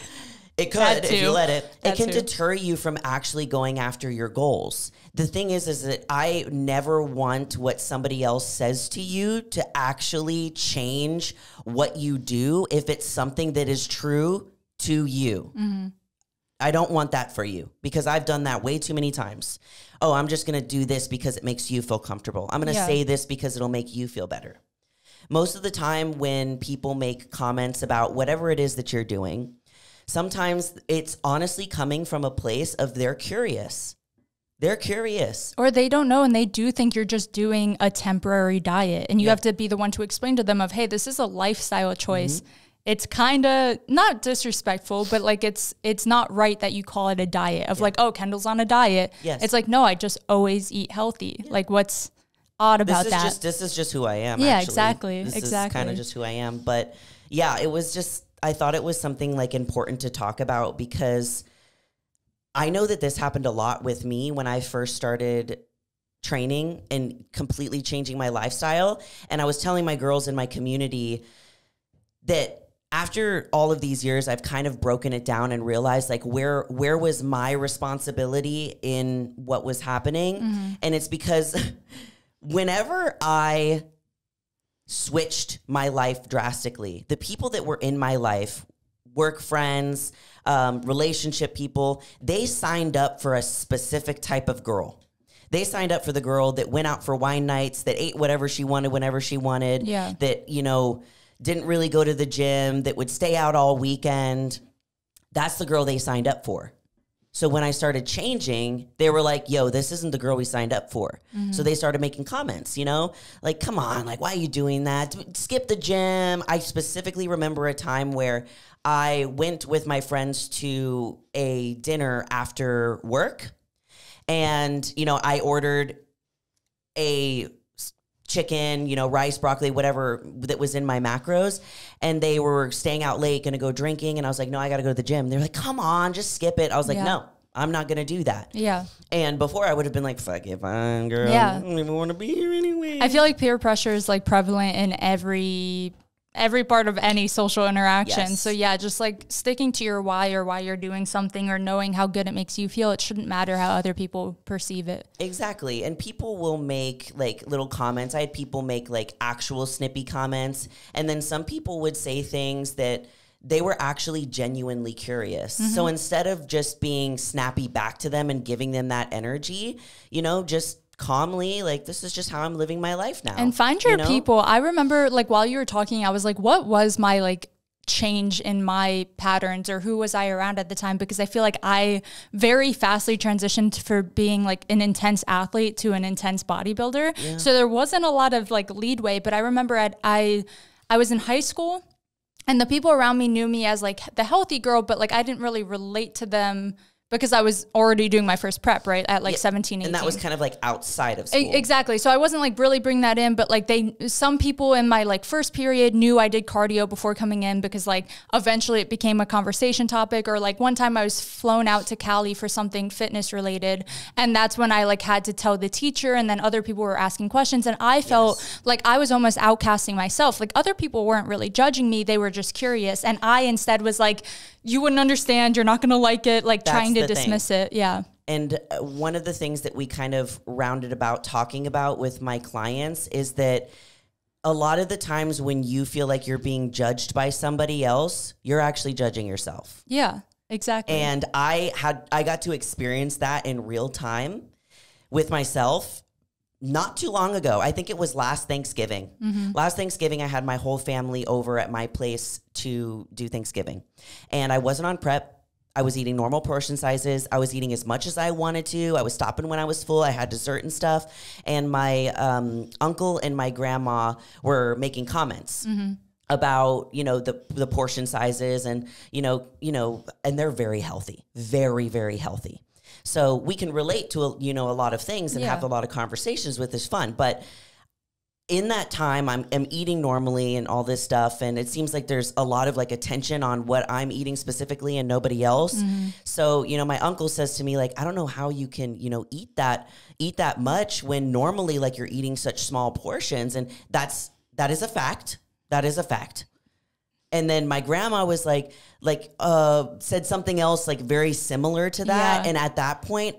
It could, if you let it. It can deter you from actually going after your goals. The thing is that I never want what somebody else says to you to actually change what you do if it's something that is true to you. Mm-hmm. I don't want that for you because I've done that way too many times. Oh, I'm just going to do this because it makes you feel comfortable. I'm going to say this because it'll make you feel better. Most of the time when people make comments about whatever it is that you're doing, sometimes it's honestly coming from a place of they're curious. They're curious. Or they don't know and they do think you're just doing a temporary diet. And you have to be the one to explain to them of, hey, this is a lifestyle choice. Mm-hmm. It's kind of not disrespectful, but like it's not right that you call it a diet of like, oh, Kendall's on a diet. Yes. It's like, no, I just always eat healthy. Yeah. Like what's odd about that? This is just who I am. Yeah, actually. exactly. This is kind of just who I am. But yeah, it was just, I thought it was something like important to talk about because I know that this happened a lot with me when I first started training and completely changing my lifestyle. And I was telling my girls in my community that after all of these years, I've kind of broken it down and realized like where was my responsibility in what was happening. Mm-hmm. And it's because whenever I switched my life drastically, the people that were in my life, work friends, relationship people, they signed up for a specific type of girl. They signed up for the girl that went out for wine nights, that ate whatever she wanted, whenever she wanted, that, you know, didn't really go to the gym, that would stay out all weekend. That's the girl they signed up for. So when I started changing, they were like, yo, this isn't the girl we signed up for. Mm-hmm. So they started making comments, you know, like, come on, like, why are you doing that? Skip the gym. I specifically remember a time where I went with my friends to a dinner after work. And, you know, I ordered a chicken, you know, rice, broccoli, whatever that was in my macros. And they were staying out late, going to go drinking. And I was like, no, I got to go to the gym. They're like, come on, just skip it. I was like, no, I'm not going to do that. Yeah. And before I would have been like, fuck it, fine, girl. Yeah. I don't even want to be here anyway. I feel like peer pressure is like prevalent in every part of any social interaction. Yes. So yeah, just like sticking to your why or why you're doing something or knowing how good it makes you feel. It shouldn't matter how other people perceive it. Exactly. And people will make like little comments. I had people make like actual snippy comments. And then some people would say things that they were actually genuinely curious. Mm-hmm. So instead of just being snappy back to them and giving them that energy, you know, just calmly, like, this is just how I'm living my life now. And find your people. I remember, like, while you were talking, I was like, what was my, like, change in my patterns, or who was I around at the time? Because I feel like I very fastly transitioned for being like an intense athlete to an intense bodybuilder. Yeah. So there wasn't a lot of like leadway, but I remember I was in high school and the people around me knew me as like the healthy girl, but like I didn't really relate to them because I was already doing my first prep, right? At like 17, 18. And that was kind of like outside of school. Exactly. So I wasn't like really bringing that in, but like some people in my like first period knew I did cardio before coming in because like eventually it became a conversation topic. Or like one time I was flown out to Cali for something fitness related. And that's when I like had to tell the teacher, and then other people were asking questions. And I felt like I was almost outcasting myself. Like other people weren't really judging me. They were just curious. And I instead was like, you wouldn't understand. You're not going to like it. Like trying to dismiss it. Yeah. And one of the things that we kind of rounded about talking about with my clients is that a lot of the times when you feel like you're being judged by somebody else, you're actually judging yourself. Yeah, exactly. And I got to experience that in real time with myself not too long ago. I think it was last Thanksgiving. Mm-hmm. Last Thanksgiving, I had my whole family over at my place to do Thanksgiving. And I wasn't on prep. I was eating normal portion sizes. I was eating as much as I wanted to. I was stopping when I was full. I had dessert and stuff. And my uncle and my grandma were making comments about, the portion sizes and, and they're very healthy, very, very healthy. So we can relate to, a lot of things and have a lot of conversations with this fun. But in that time, I'm eating normally and all this stuff. And it seems like there's a lot of like attention on what I'm eating specifically and nobody else. Mm-hmm. So, my uncle says to me, like, I don't know how you can, eat that much when normally like you're eating such small portions. And that is a fact. That is a fact. And then my grandma was said something else like very similar to that. Yeah. And at that point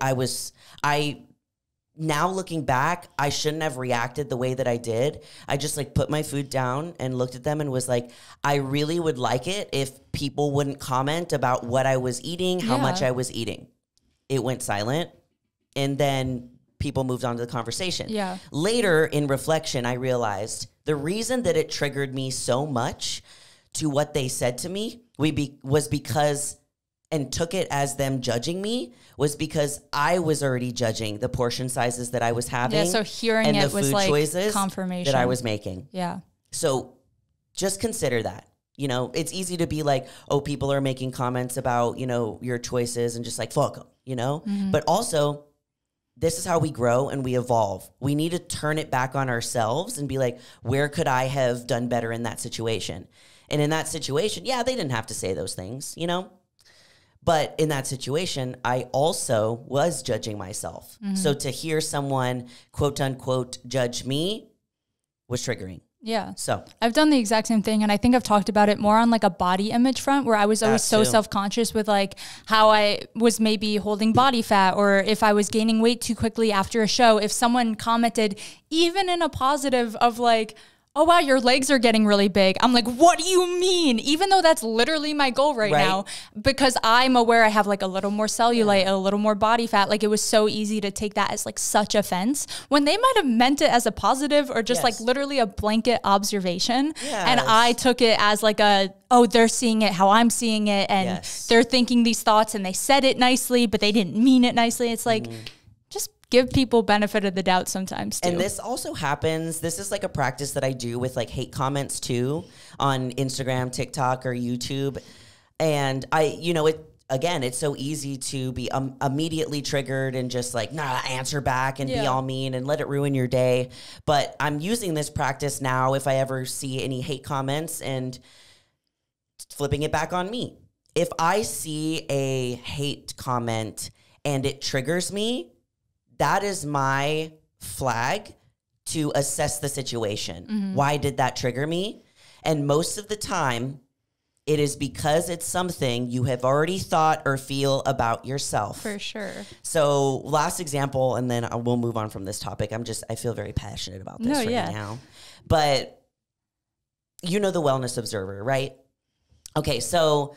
now looking back, I shouldn't have reacted the way that I did. I just like put my food down and looked at them and was like, I really would like it if people wouldn't comment about what I was eating, how much I was eating. It went silent. And then people moved on to the conversation. Yeah. Later in reflection, I realized the reason that it triggered me so much to what they said to me was because, and took it as them judging me, was because I was already judging the portion sizes that I was having. Yeah, so hearing and it the was food like choices confirmation that I was making. Yeah. So just consider that. It's easy to be like, oh, people are making comments about, your choices and just like, fuck them, Mm-hmm. But also, this is how we grow and we evolve. We need to turn it back on ourselves and be like, where could I have done better in that situation? And in that situation, they didn't have to say those things, But in that situation, I also was judging myself. Mm-hmm. So to hear someone, quote unquote, judge me was triggering. Yeah. So I've done the exact same thing. And I think I've talked about it more on like a body image front, where I was always so self-conscious with like how I was maybe holding body fat, or if I was gaining weight too quickly after a show. If someone commented even in a positive of like, oh, wow, your legs are getting really big, I'm like, what do you mean? Even though that's literally my goal right now, because I'm aware I have like a little more cellulite, a little more body fat. Like it was so easy to take that as like such offense when they might have meant it as a positive or just like literally a blanket observation. Yes. And I took it as like they're seeing it how I'm seeing it. And they're thinking these thoughts and they said it nicely, but they didn't mean it nicely. It's like, just give people benefit of the doubt sometimes too. And this also happens. This is like a practice that I do with like hate comments too on Instagram, TikTok, or YouTube. And it's so easy to be immediately triggered and just like, answer back and be all mean and let it ruin your day. But I'm using this practice now if I ever see any hate comments and flipping it back on me. If I see a hate comment and it triggers me, that is my flag to assess the situation. Mm-hmm. Why did that trigger me? And most of the time, it is because it's something you have already thought or feel about yourself. For sure. So last example, and then we'll move on from this topic. I feel very passionate about this now. But the Wellness Observer, right? Okay, so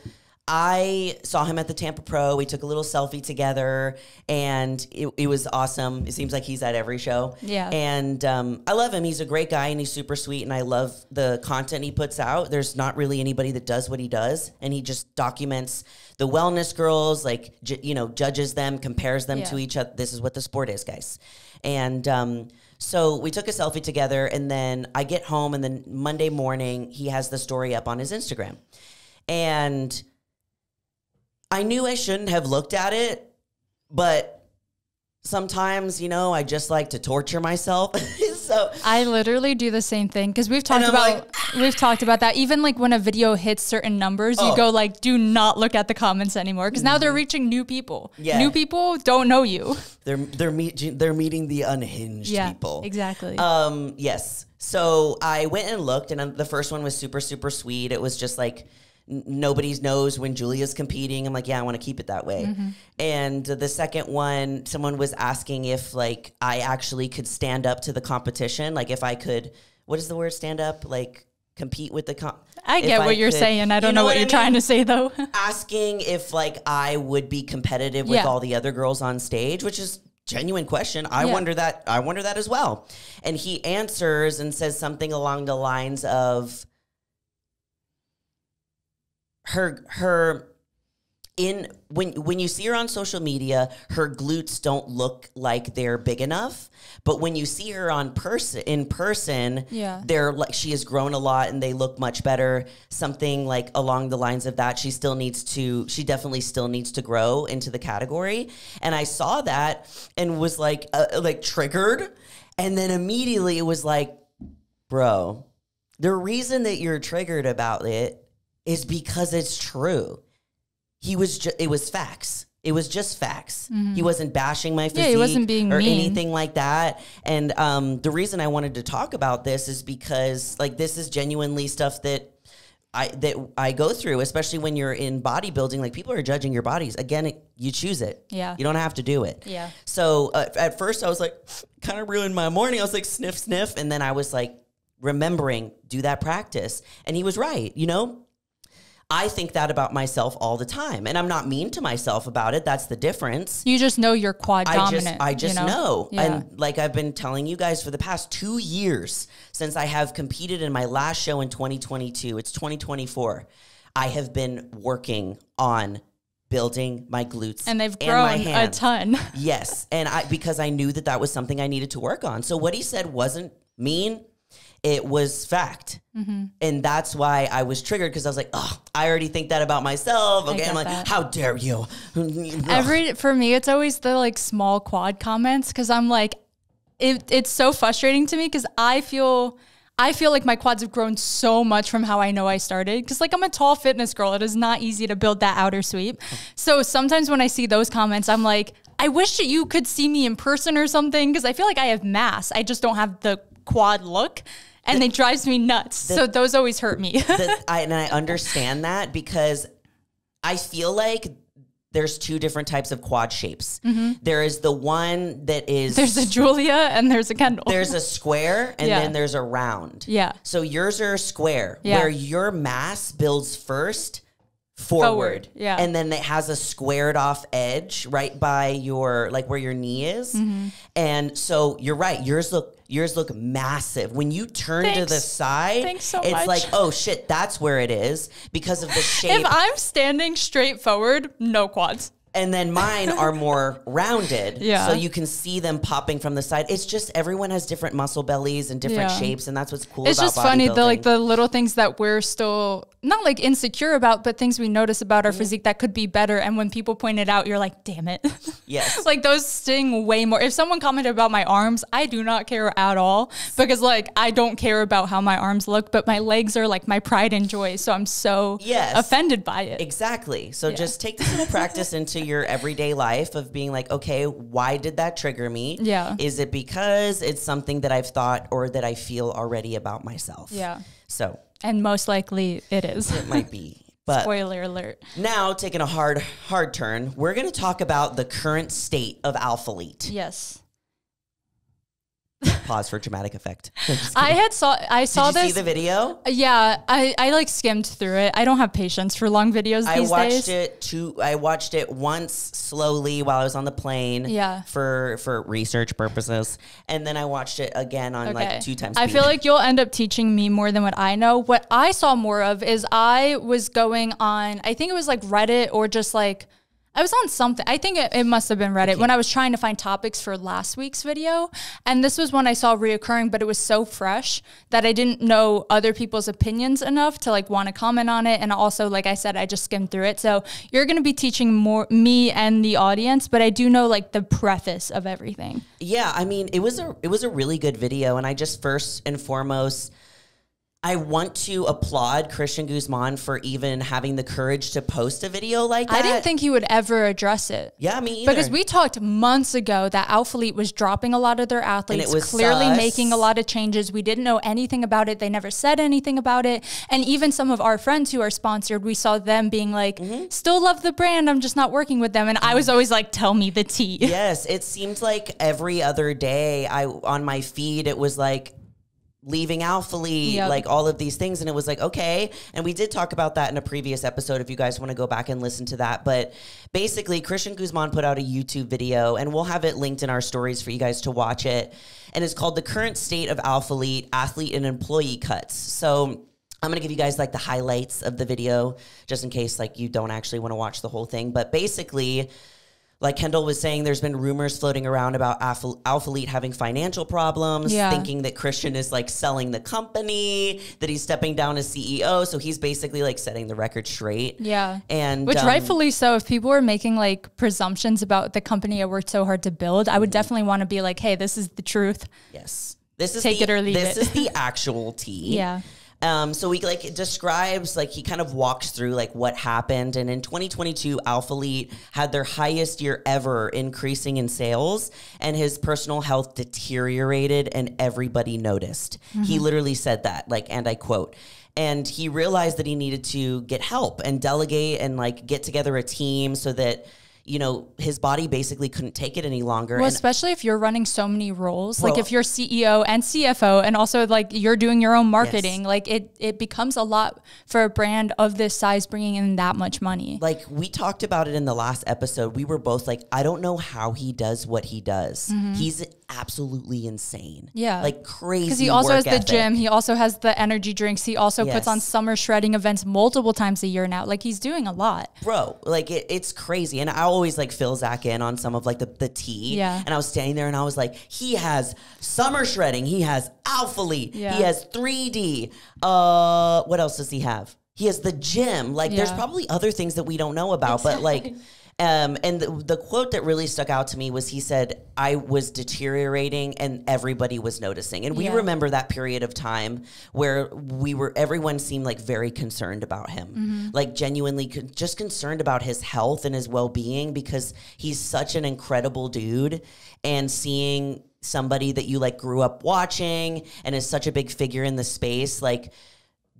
I saw him at the Tampa Pro. We took a little selfie together, and it was awesome. It seems like he's at every show. Yeah. And I love him. He's a great guy, and he's super sweet, and I love the content he puts out. There's not really anybody that does what he does, and he just documents the wellness girls, like, judges them, compares them to each other. This is what the sport is, guys. And so we took a selfie together, and then I get home, and then Monday morning, he has the story up on his Instagram. And I knew I shouldn't have looked at it, but sometimes, I just like to torture myself. So I literally do the same thing because we've talked about that. Even like when a video hits certain numbers, you go like, do not look at the comments anymore because now they're reaching new people. Yeah. New people don't know you. They're meeting the unhinged people. Exactly. Yes. So I went and looked, and the first one was super, super sweet. It was just like, nobody knows when Julia's competing. I'm like, yeah, I want to keep it that way. Mm-hmm. And the second one, someone was asking if like I actually could stand up to the competition. Like if I could, what is the word, stand up? Like compete with the I get what you're saying. I don't know what you're trying to say though. Asking if like I would be competitive with all the other girls on stage, which is genuine question. I wonder that as well. And he answers and says something along the lines of, when you see her on social media, her glutes don't look like they're big enough. But when you see her in person, they're like, she has grown a lot and they look much better. Something like along the lines of that. She definitely still needs to grow into the category. And I saw that and was like triggered. And then immediately it was like, bro, the reason that you're triggered about it is because it's true. It was facts. It was just facts. Mm-hmm. He wasn't bashing my physique, he wasn't being mean. Anything like that. And the reason I wanted to talk about this is because like this is genuinely stuff that I go through, especially when you're in bodybuilding. Like people are judging your bodies. Again, you choose it. Yeah. You don't have to do it. Yeah. So at first I was like, kind of ruined my morning. I was like, sniff, sniff. And then I was like, remembering, do that practice. And he was right, I think that about myself all the time. And I'm not mean to myself about it. That's the difference. You just know you're quad dominant. I just know. Yeah. And like I've been telling you guys for the past 2 years since I have competed in my last show in 2022, it's 2024, I have been working on building my glutes and they've grown a ton. Yes. And because I knew that was something I needed to work on. So what he said wasn't mean. It was fact. Mm-hmm. And that's why I was triggered because I was like, oh, I already think that about myself. Okay. I'm like, how dare you? For me, it's always the like small quad comments because I'm like, it's so frustrating to me because I feel like my quads have grown so much from how I know I started. Because like I'm a tall fitness girl. It is not easy to build that outer sweep. So sometimes when I see those comments, I'm like, I wish that you could see me in person or something because I feel like I have mass. I just don't have the quad look. And it drives me nuts. So those always hurt me. And I understand that because I feel like there's two different types of quad shapes. Mm-hmm. There is the one that is... There's a Julia and there's a Kendall. There's a square and then there's a round. Yeah. So yours are square where your mass builds first forward. Yeah. And then it has a squared off edge right by your, like where your knee is. Mm-hmm. And so you're right. Yours look massive. When you turn to the side, it's much. Like, oh shit, that's where it is because of the shape. If I'm standing straight forward, no quads. And then mine are more rounded. Yeah. So you can see them popping from the side. It's just everyone has different muscle bellies and different shapes. And that's what's cool about bodybuilding. It's just funny, the little things that we're still not like insecure about, but things we notice about our physique that could be better. And when people point it out, you're like, damn it. Yes. Like those sting way more. If someone commented about my arms, I do not care at all because like I don't care about how my arms look, but my legs are like my pride and joy. So I'm so offended by it. Exactly. So just take this little practice into your everyday life of being like, okay, why did that trigger me? Yeah. Is it because it's something that I've thought or that I feel already about myself? Yeah. So. And most likely it is. It might be. But spoiler alert. Now, taking a hard turn, we're going to talk about the current state of Alphalete. Yes. Pause for dramatic effect. I saw Did you this. see the video? Yeah, I like skimmed through it. I don't have patience for long videos these days. I watched it once slowly while I was on the plane. Yeah. For research purposes, and then I watched it again on like 2 times. I feel like you'll end up teaching me more than what I know. What I saw more of is I was going on, I think it was like Reddit or just like, I was on something. I think it must have been Reddit when I was trying to find topics for last week's video. And this was one I saw reoccurring, but it was so fresh that I didn't know other people's opinions enough to like want to comment on it. And also, like I said, I just skimmed through it. So you're going to be teaching more me and the audience, but I do know like the preface of everything. Yeah. I mean, it was a really good video. And I just first and foremost, I want to applaud Christian Guzman for even having the courage to post a video like that. I didn't think he would ever address it. Yeah, me either. Because we talked months ago that Alphalete was dropping a lot of their athletes, and it was clearly making a lot of changes. We didn't know anything about it. They never said anything about it. And even some of our friends who are sponsored, we saw them being like, still love the brand, I'm just not working with them. And I was always like, tell me the tea. Yes, it seemed like every other day on my feed, it was like, leaving Alphalete, like all of these things. And it was like, okay. And we did talk about that in a previous episode if you guys want to go back and listen to that. But basically, Christian Guzman put out a YouTube video, and we'll have it linked in our stories for you guys to watch it. And it's called The Current State of Alphalete, Athlete and Employee Cuts. So I'm going to give you guys like the highlights of the video, just in case like you don't actually want to watch the whole thing. But basically, like Kendall was saying, there's been rumors floating around about Alphalete having financial problems, thinking that Christian is like selling the company, that he's stepping down as CEO. So he's basically like setting the record straight. Yeah. And which rightfully so. If people were making like presumptions about the company I worked so hard to build, I would definitely want to be like, hey, this is the truth. Yes. This is Take it or leave it. This is the actual tea. Yeah. So he like describes, like he kind of walks through like what happened. And in 2022, Alphalete had their highest year ever increasing in sales, and his personal health deteriorated and everybody noticed. He literally said that, like, and I quote, and he realized that he needed to get help and delegate and like get together a team so that, you know, his body basically couldn't take it any longer. Well, especially if you're running so many roles, like if you're CEO and CFO, and also like you're doing your own marketing, like it becomes a lot for a brand of this size, bringing in that much money. Like we talked about it in the last episode. We were both like, I don't know how he does what he does. He's absolutely insane. Yeah. Like crazy. Because he also has ethic. the gym. He also has the energy drinks. He also puts on summer shredding events multiple times a year now. Like he's doing a lot. Bro, like it's crazy. And I always like fill Zach in on some of like the tea. Yeah. And I was standing there and I was like, he has summer shredding. He has Alphalete. Yeah. He has 3D. What else does he have? He has the gym. Like there's probably other things that we don't know about, but like, and the quote that really stuck out to me was he said, I was deteriorating and everybody was noticing. And we remember that period of time where everyone seemed like very concerned about him, like genuinely just concerned about his health and his well-being, because he's such an incredible dude. And seeing somebody that you like grew up watching and is such a big figure in the space, like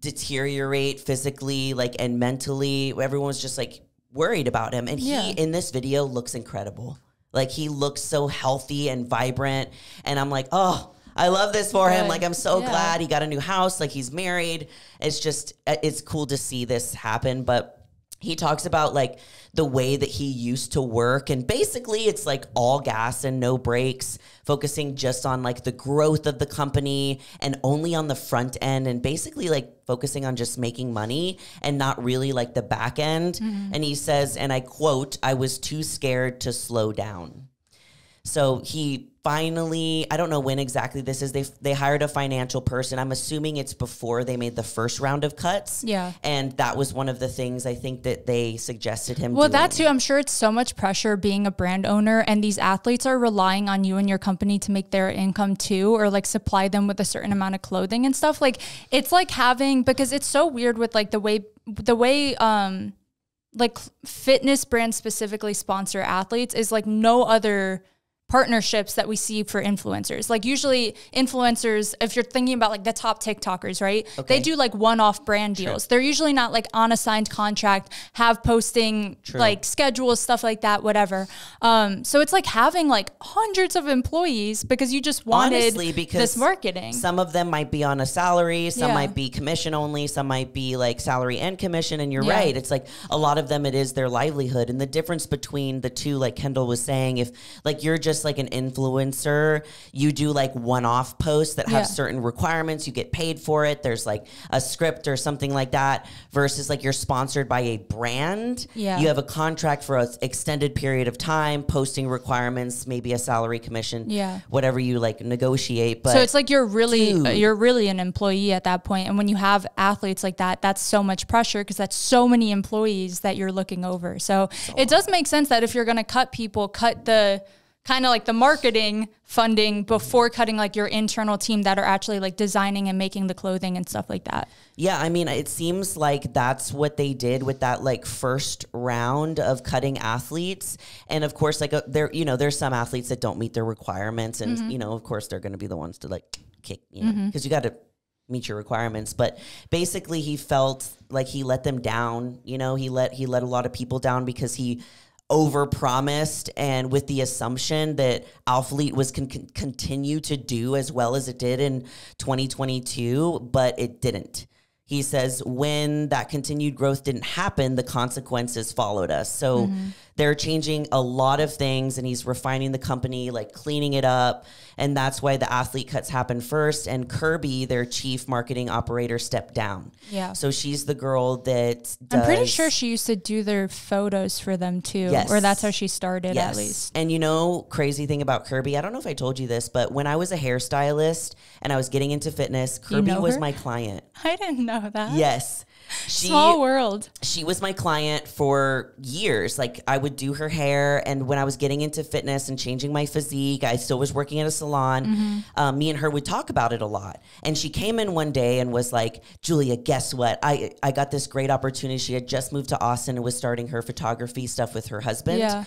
deteriorate physically, like, and mentally, everyone was just like worried about him. And he in this video looks incredible. Like he looks so healthy and vibrant, and I'm like, oh, I love this for him. Like I'm so glad he got a new house, like he's married. It's just, it's cool to see this happen. But he talks about like the way that he used to work, and basically it's like all gas and no brakes, focusing just on like the growth of the company and only on the front end, and basically like focusing on just making money and not really like the back end. And he says, and I quote, I was too scared to slow down. So he finally, I don't know when exactly this is, they hired a financial person. I'm assuming it's before they made the first round of cuts. Yeah. And that was one of the things I think that they suggested him Well, doing. that too, I'm sure it's so much pressure being a brand owner, and these athletes are relying on you and your company to make their income too, or like supply them with a certain amount of clothing and stuff. Like it's like having, because it's so weird with like the way like fitness brands specifically sponsor athletes is like no other partnerships that we see for influencers. Like usually influencers, if you're thinking about like the top TikTokers, right? Okay. They do like one-off brand deals. They're usually not like on a signed contract, have posting like schedules, stuff like that, whatever. So it's like having like hundreds of employees because you just wanted this marketing. Some of them might be on a salary, some might be commission only, some might be like salary and commission. And you're right. It's like a lot of them, it is their livelihood. And the difference between the two, like Kendall was saying, if like you're just like an influencer, you do like one-off posts that have certain requirements, you get paid for it, there's like a script or something like that, versus like you're sponsored by a brand, you have a contract for an extended period of time, posting requirements, maybe a salary, commission, whatever you like negotiate. But so it's like you're really an employee at that point. And when you have athletes like that, that's so much pressure because that's so many employees that you're looking over. So it does make sense that if you're going to cut people, cut the kind of like the marketing funding before cutting like your internal team that are actually like designing and making the clothing and stuff like that. Yeah, I mean, it seems like that's what they did with that like first round of cutting athletes. And of course, like there's some athletes that don't meet their requirements, and you know, of course, they're going to be the ones to like kick, you know, because you got to meet your requirements. But basically, he felt like he let them down. You know, he let a lot of people down because he overpromised, and with the assumption that Alphalete was continue to do as well as it did in 2022, but it didn't. He says when that continued growth didn't happen, the consequences followed us. So they're changing a lot of things, and he's refining the company, like cleaning it up. And that's why the athlete cuts happen first. And Kirby, their chief marketing operator, stepped down. Yeah. So she's the girl that does. I'm pretty sure she used to do their photos for them too. Yes. Or that's how she started at least. And you know, crazy thing about Kirby, I don't know if I told you this, but when I was a hairstylist and I was getting into fitness, Kirby was my client. I didn't know that. Yes. Small world. She was my client for years. Like I would do her hair, and when I was getting into fitness and changing my physique, I still was working at a salon. Me and her would talk about it a lot. And she came in one day and was like, Julia, guess what? I got this great opportunity. She had just moved to Austin and was starting her photography stuff with her husband. Yeah.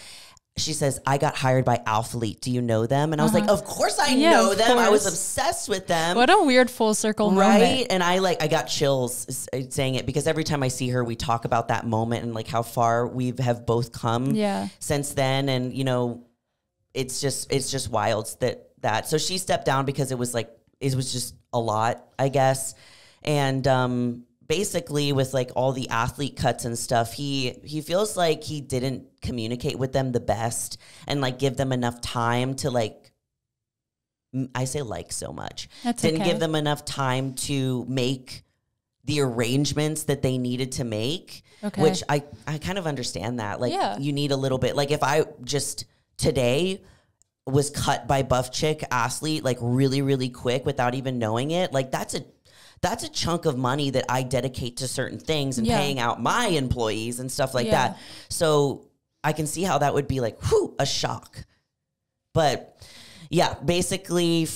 She says, I got hired by Alphalete. Do you know them? And I was like, of course I know them. I was obsessed with them. What a weird full circle moment. And I got chills saying it because every time I see her, we talk about that moment and like how far we have both come since then. And, you know, it's just wild that. So she stepped down because it was just a lot, I guess. And, basically with like all the athlete cuts and stuff, he feels like he didn't communicate with them the best and like give them enough time to like, I say like so much. Didn't give them enough time to make the arrangements that they needed to make, which I kind of understand that. Like you need a little bit, like if I just today was cut by buff chick athlete, like really, really quick without even knowing it, like that's a chunk of money that I dedicate to certain things and paying out my employees and stuff like that. So I can see how that would be like, whew, a shock. But yeah, basically they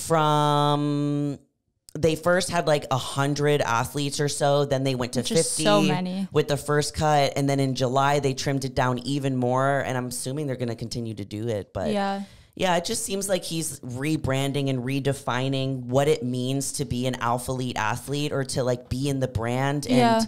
first had like 100 athletes or so. Then they went to 50 so many with the first cut. And then in July, they trimmed it down even more. And I'm assuming they're going to continue to do it. But yeah, it just seems like he's rebranding and redefining what it means to be an Alphalete athlete or to like be in the brand. And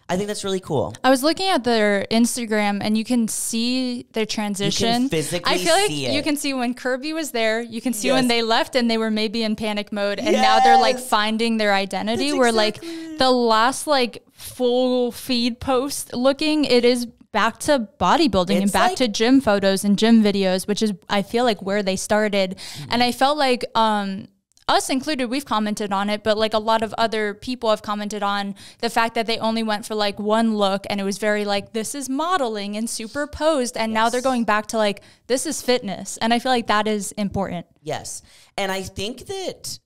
I think that's really cool. I was looking at their Instagram and you can see their transition. You can physically I feel like see it. You can see when Kirby was there. You can see when they left and they were maybe in panic mode. And now they're like finding their identity. Where like the last like full feed post looking, it is back to bodybuilding and back to gym photos and gym videos, which is, I feel like, where they started. And I felt like, us included, we've commented on it, but like a lot of other people have commented on the fact that they only went for like one look and it was very like, this is modeling and superposed. And now they're going back to like, this is fitness. And I feel like that is important. Yes. And I think that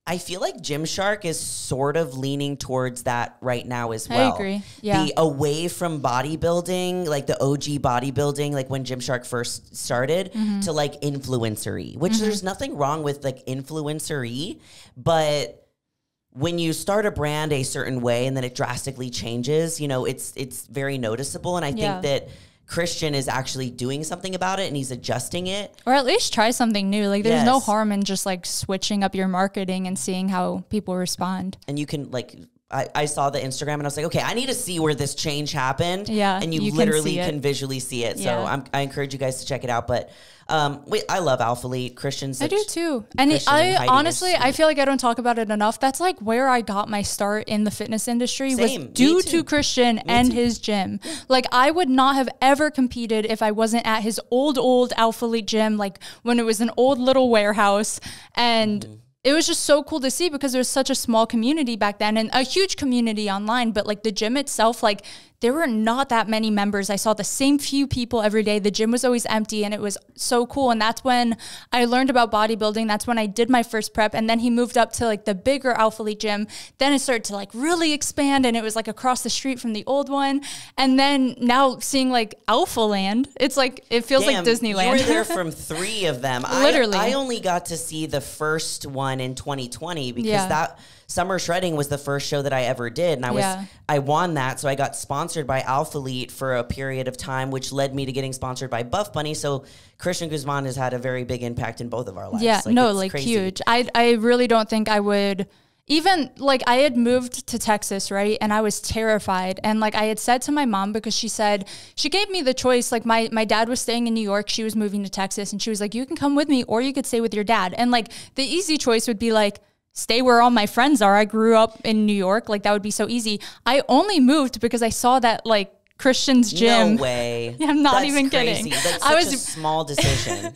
I feel like Gymshark is sort of leaning towards that right now as well. I agree. Yeah. The away from bodybuilding, like the OG bodybuilding, like when Gymshark first started, to like influencery, which there's nothing wrong with like influencery, but when you start a brand a certain way and then it drastically changes, you know, it's very noticeable. And I think that Christian is actually doing something about it and he's adjusting it. Or at least try something new. Like there's no harm in just like switching up your marketing and seeing how people respond. And you can like, I saw the Instagram and I was like, okay, I need to see where this change happened. Yeah. And you literally can visually see it. So I encourage you guys to check it out. But I love Alphalete. Christian's I do too. And I honestly, I feel like I don't talk about it enough. That's like where I got my start in the fitness industry was due to Christian and his gym. Like I would not have ever competed if I wasn't at his old Alphalete gym, like when it was an old little warehouse. And it was just so cool to see because there was such a small community back then and a huge community online. But like the gym itself, like there were not that many members. I saw the same few people every day. The gym was always empty and it was so cool. And that's when I learned about bodybuilding. That's when I did my first prep. And then he moved up to like the bigger Alphalete gym. Then it started to like really expand and it was like across the street from the old one. And then now seeing like Alphaland, it's like, it feels like Disneyland. You were there from 3 of them. Literally. I only got to see the first one in 2020 because that Summer Shredding was the first show that I ever did. And I won that. So I got sponsored by Alphalete for a period of time, which led me to getting sponsored by Buff Bunny. So Christian Guzman has had a very big impact in both of our lives. Yeah, like crazy. Huge. I really don't think I would even like I had moved to Texas, right? And I was terrified. And like I had said to my mom, because she gave me the choice. Like my dad was staying in New York. She was moving to Texas and she was like, you can come with me or you could stay with your dad. And like the easy choice would be like, stay where all my friends are. I grew up in New York. Like that would be so easy. I only moved because I saw that like Christian's gym. No way. Yeah, I'm not even kidding. That's such a small decision.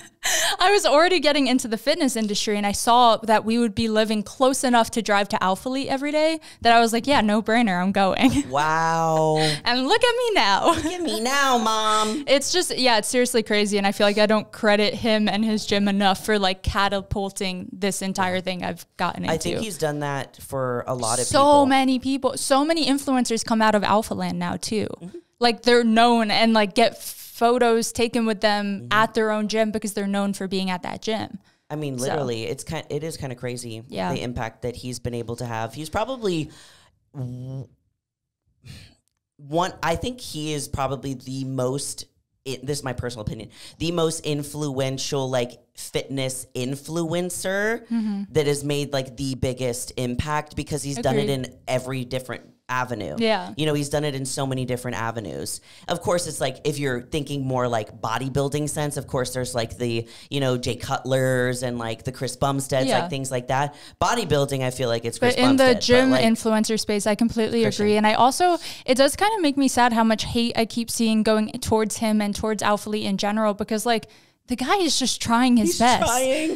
I was already getting into the fitness industry and I saw that we would be living close enough to drive to Alphalete every day that I was like, yeah, no brainer, I'm going. Wow. And look at me now. Look at me now, Mom. It's just, yeah, it's seriously crazy. And I feel like I don't credit him and his gym enough for like catapulting this entire thing I've gotten into. I think he's done that for a lot of people. So many people, so many influencers come out of Alphaland now too. Like they're known and like get photos taken with them at their own gym because they're known for being at that gym. I mean, literally, it is kind of crazy the impact that he's been able to have. He's probably I think he is probably the most, this is my personal opinion, the most influential like fitness influencer that has made like the biggest impact because he's done it in every different avenue. Yeah. You know, he's done it in so many different avenues. Of course, it's like, if you're thinking more like bodybuilding sense, of course, there's like the, you know, Jay Cutlers and like the Chris Bumsteads, like things like that. Bodybuilding, I feel like it's Chris Bumstead. But in the gym influencer space, I completely agree. And I also, it does kind of make me sad how much hate I keep seeing going towards him and towards Alphalete in general, because like, the guy is just trying his best.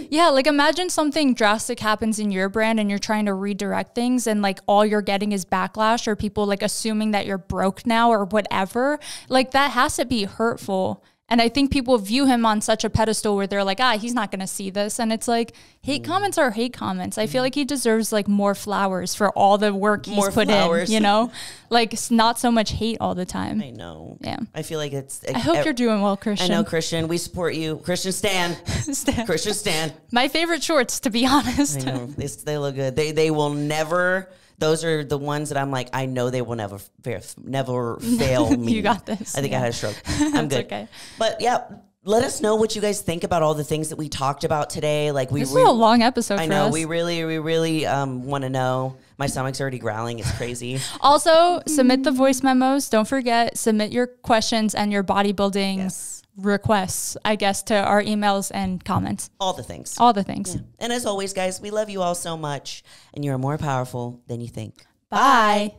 Yeah, like imagine something drastic happens in your brand and you're trying to redirect things and like all you're getting is backlash or people like assuming that you're broke now or whatever. Like that has to be hurtful. And I think people view him on such a pedestal where they're like, he's not going to see this. And it's like, hate comments are hate comments. I feel like he deserves like more flowers for all the work he's put in, you know? Like it's not so much hate all the time. I know. Yeah. I feel like I hope you're doing well, Christian. I know, Christian. We support you. Christian Stan. Christian Stan. My favorite shorts, to be honest. I know. They look good. They will never... Those are the ones that I'm like, I know they will never fail me. You got this. I think I had a stroke. I'm good. Okay. But yeah, let us know what you guys think about all the things that we talked about today. Like this is a long episode. I know. We really want to know. My stomach's already growling. It's crazy. Also, submit the voice memos. Don't forget, submit your questions and your bodybuilding requests, I guess, to our emails and comments. All the things. All the things. Yeah. And as always, guys, we love you all so much. And you're more powerful than you think. Bye.